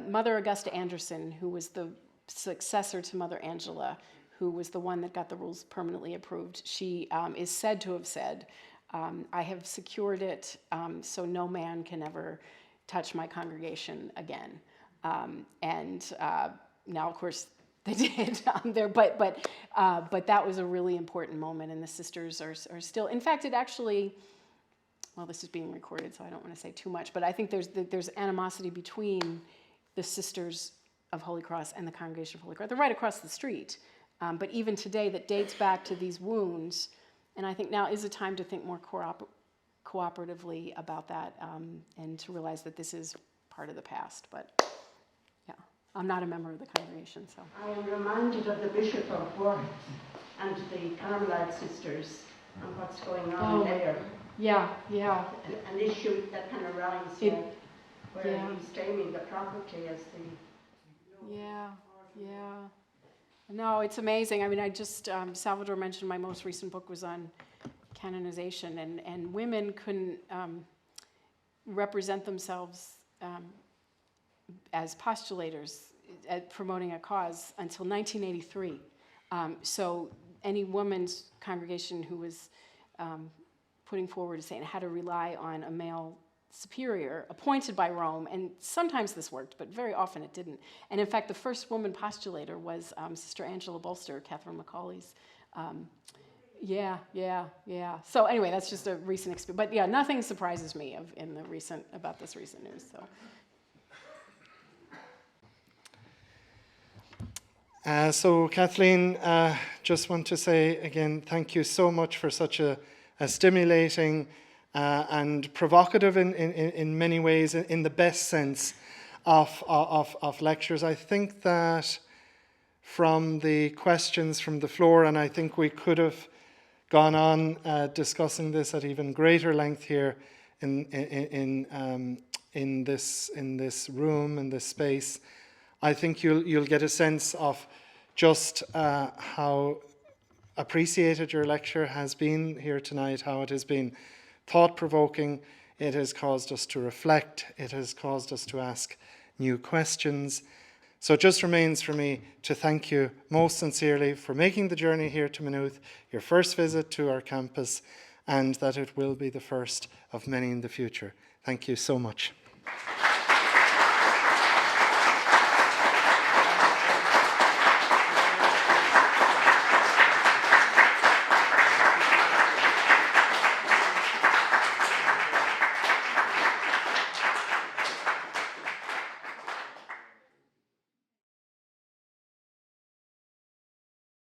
Mother Augusta Anderson, who was the successor to Mother Angela, who was the one that got the rules permanently approved, she is said to have said, I have secured it so no man can ever touch my congregation again. Now, of course, they did there, but that was a really important moment, and the sisters are still. In fact, it actually. Well, this is being recorded, so I don't want to say too much, but I think there's animosity between the Sisters of Holy Cross and the Congregation of Holy Cross. They're right across the street, but even today, that dates back to these wounds, and I think now is a time to think more cooperatively about that, and to realize that this is part of the past. But yeah, I'm not a member of the congregation, so.
I am reminded of the Bishop of Worth and the Carmelite sisters and what's going on there.
Yeah.
An issue that kind of rises where he's claiming the property as the...
Yeah. No, it's amazing. I mean, I just, Salvador mentioned my most recent book was on canonization, and women couldn't represent themselves as postulators at promoting a cause until 1983. So any woman's congregation who was putting forward saying how to rely on a male superior appointed by Rome, and sometimes this worked, but very often it didn't. And in fact, the first woman postulator was Sister Angela Bolster, Catherine Macaulay's. So anyway, that's just a recent experience. But yeah, nothing surprises me about this recent news.
So Kathleen, just want to say again, thank you so much for such a stimulating and provocative in many ways, in the best sense of lectures. I think that from the questions from the floor, and I think we could have gone on discussing this at even greater length here in in this room, in this space, I think you'll get a sense of just how appreciated your lecture has been here tonight, how it has been thought-provoking. It has caused us to reflect. It has caused us to ask new questions. So it just remains for me to thank you most sincerely for making the journey here to Maynooth, your first visit to our campus, and that it will be the first of many in the future. Thank you so much.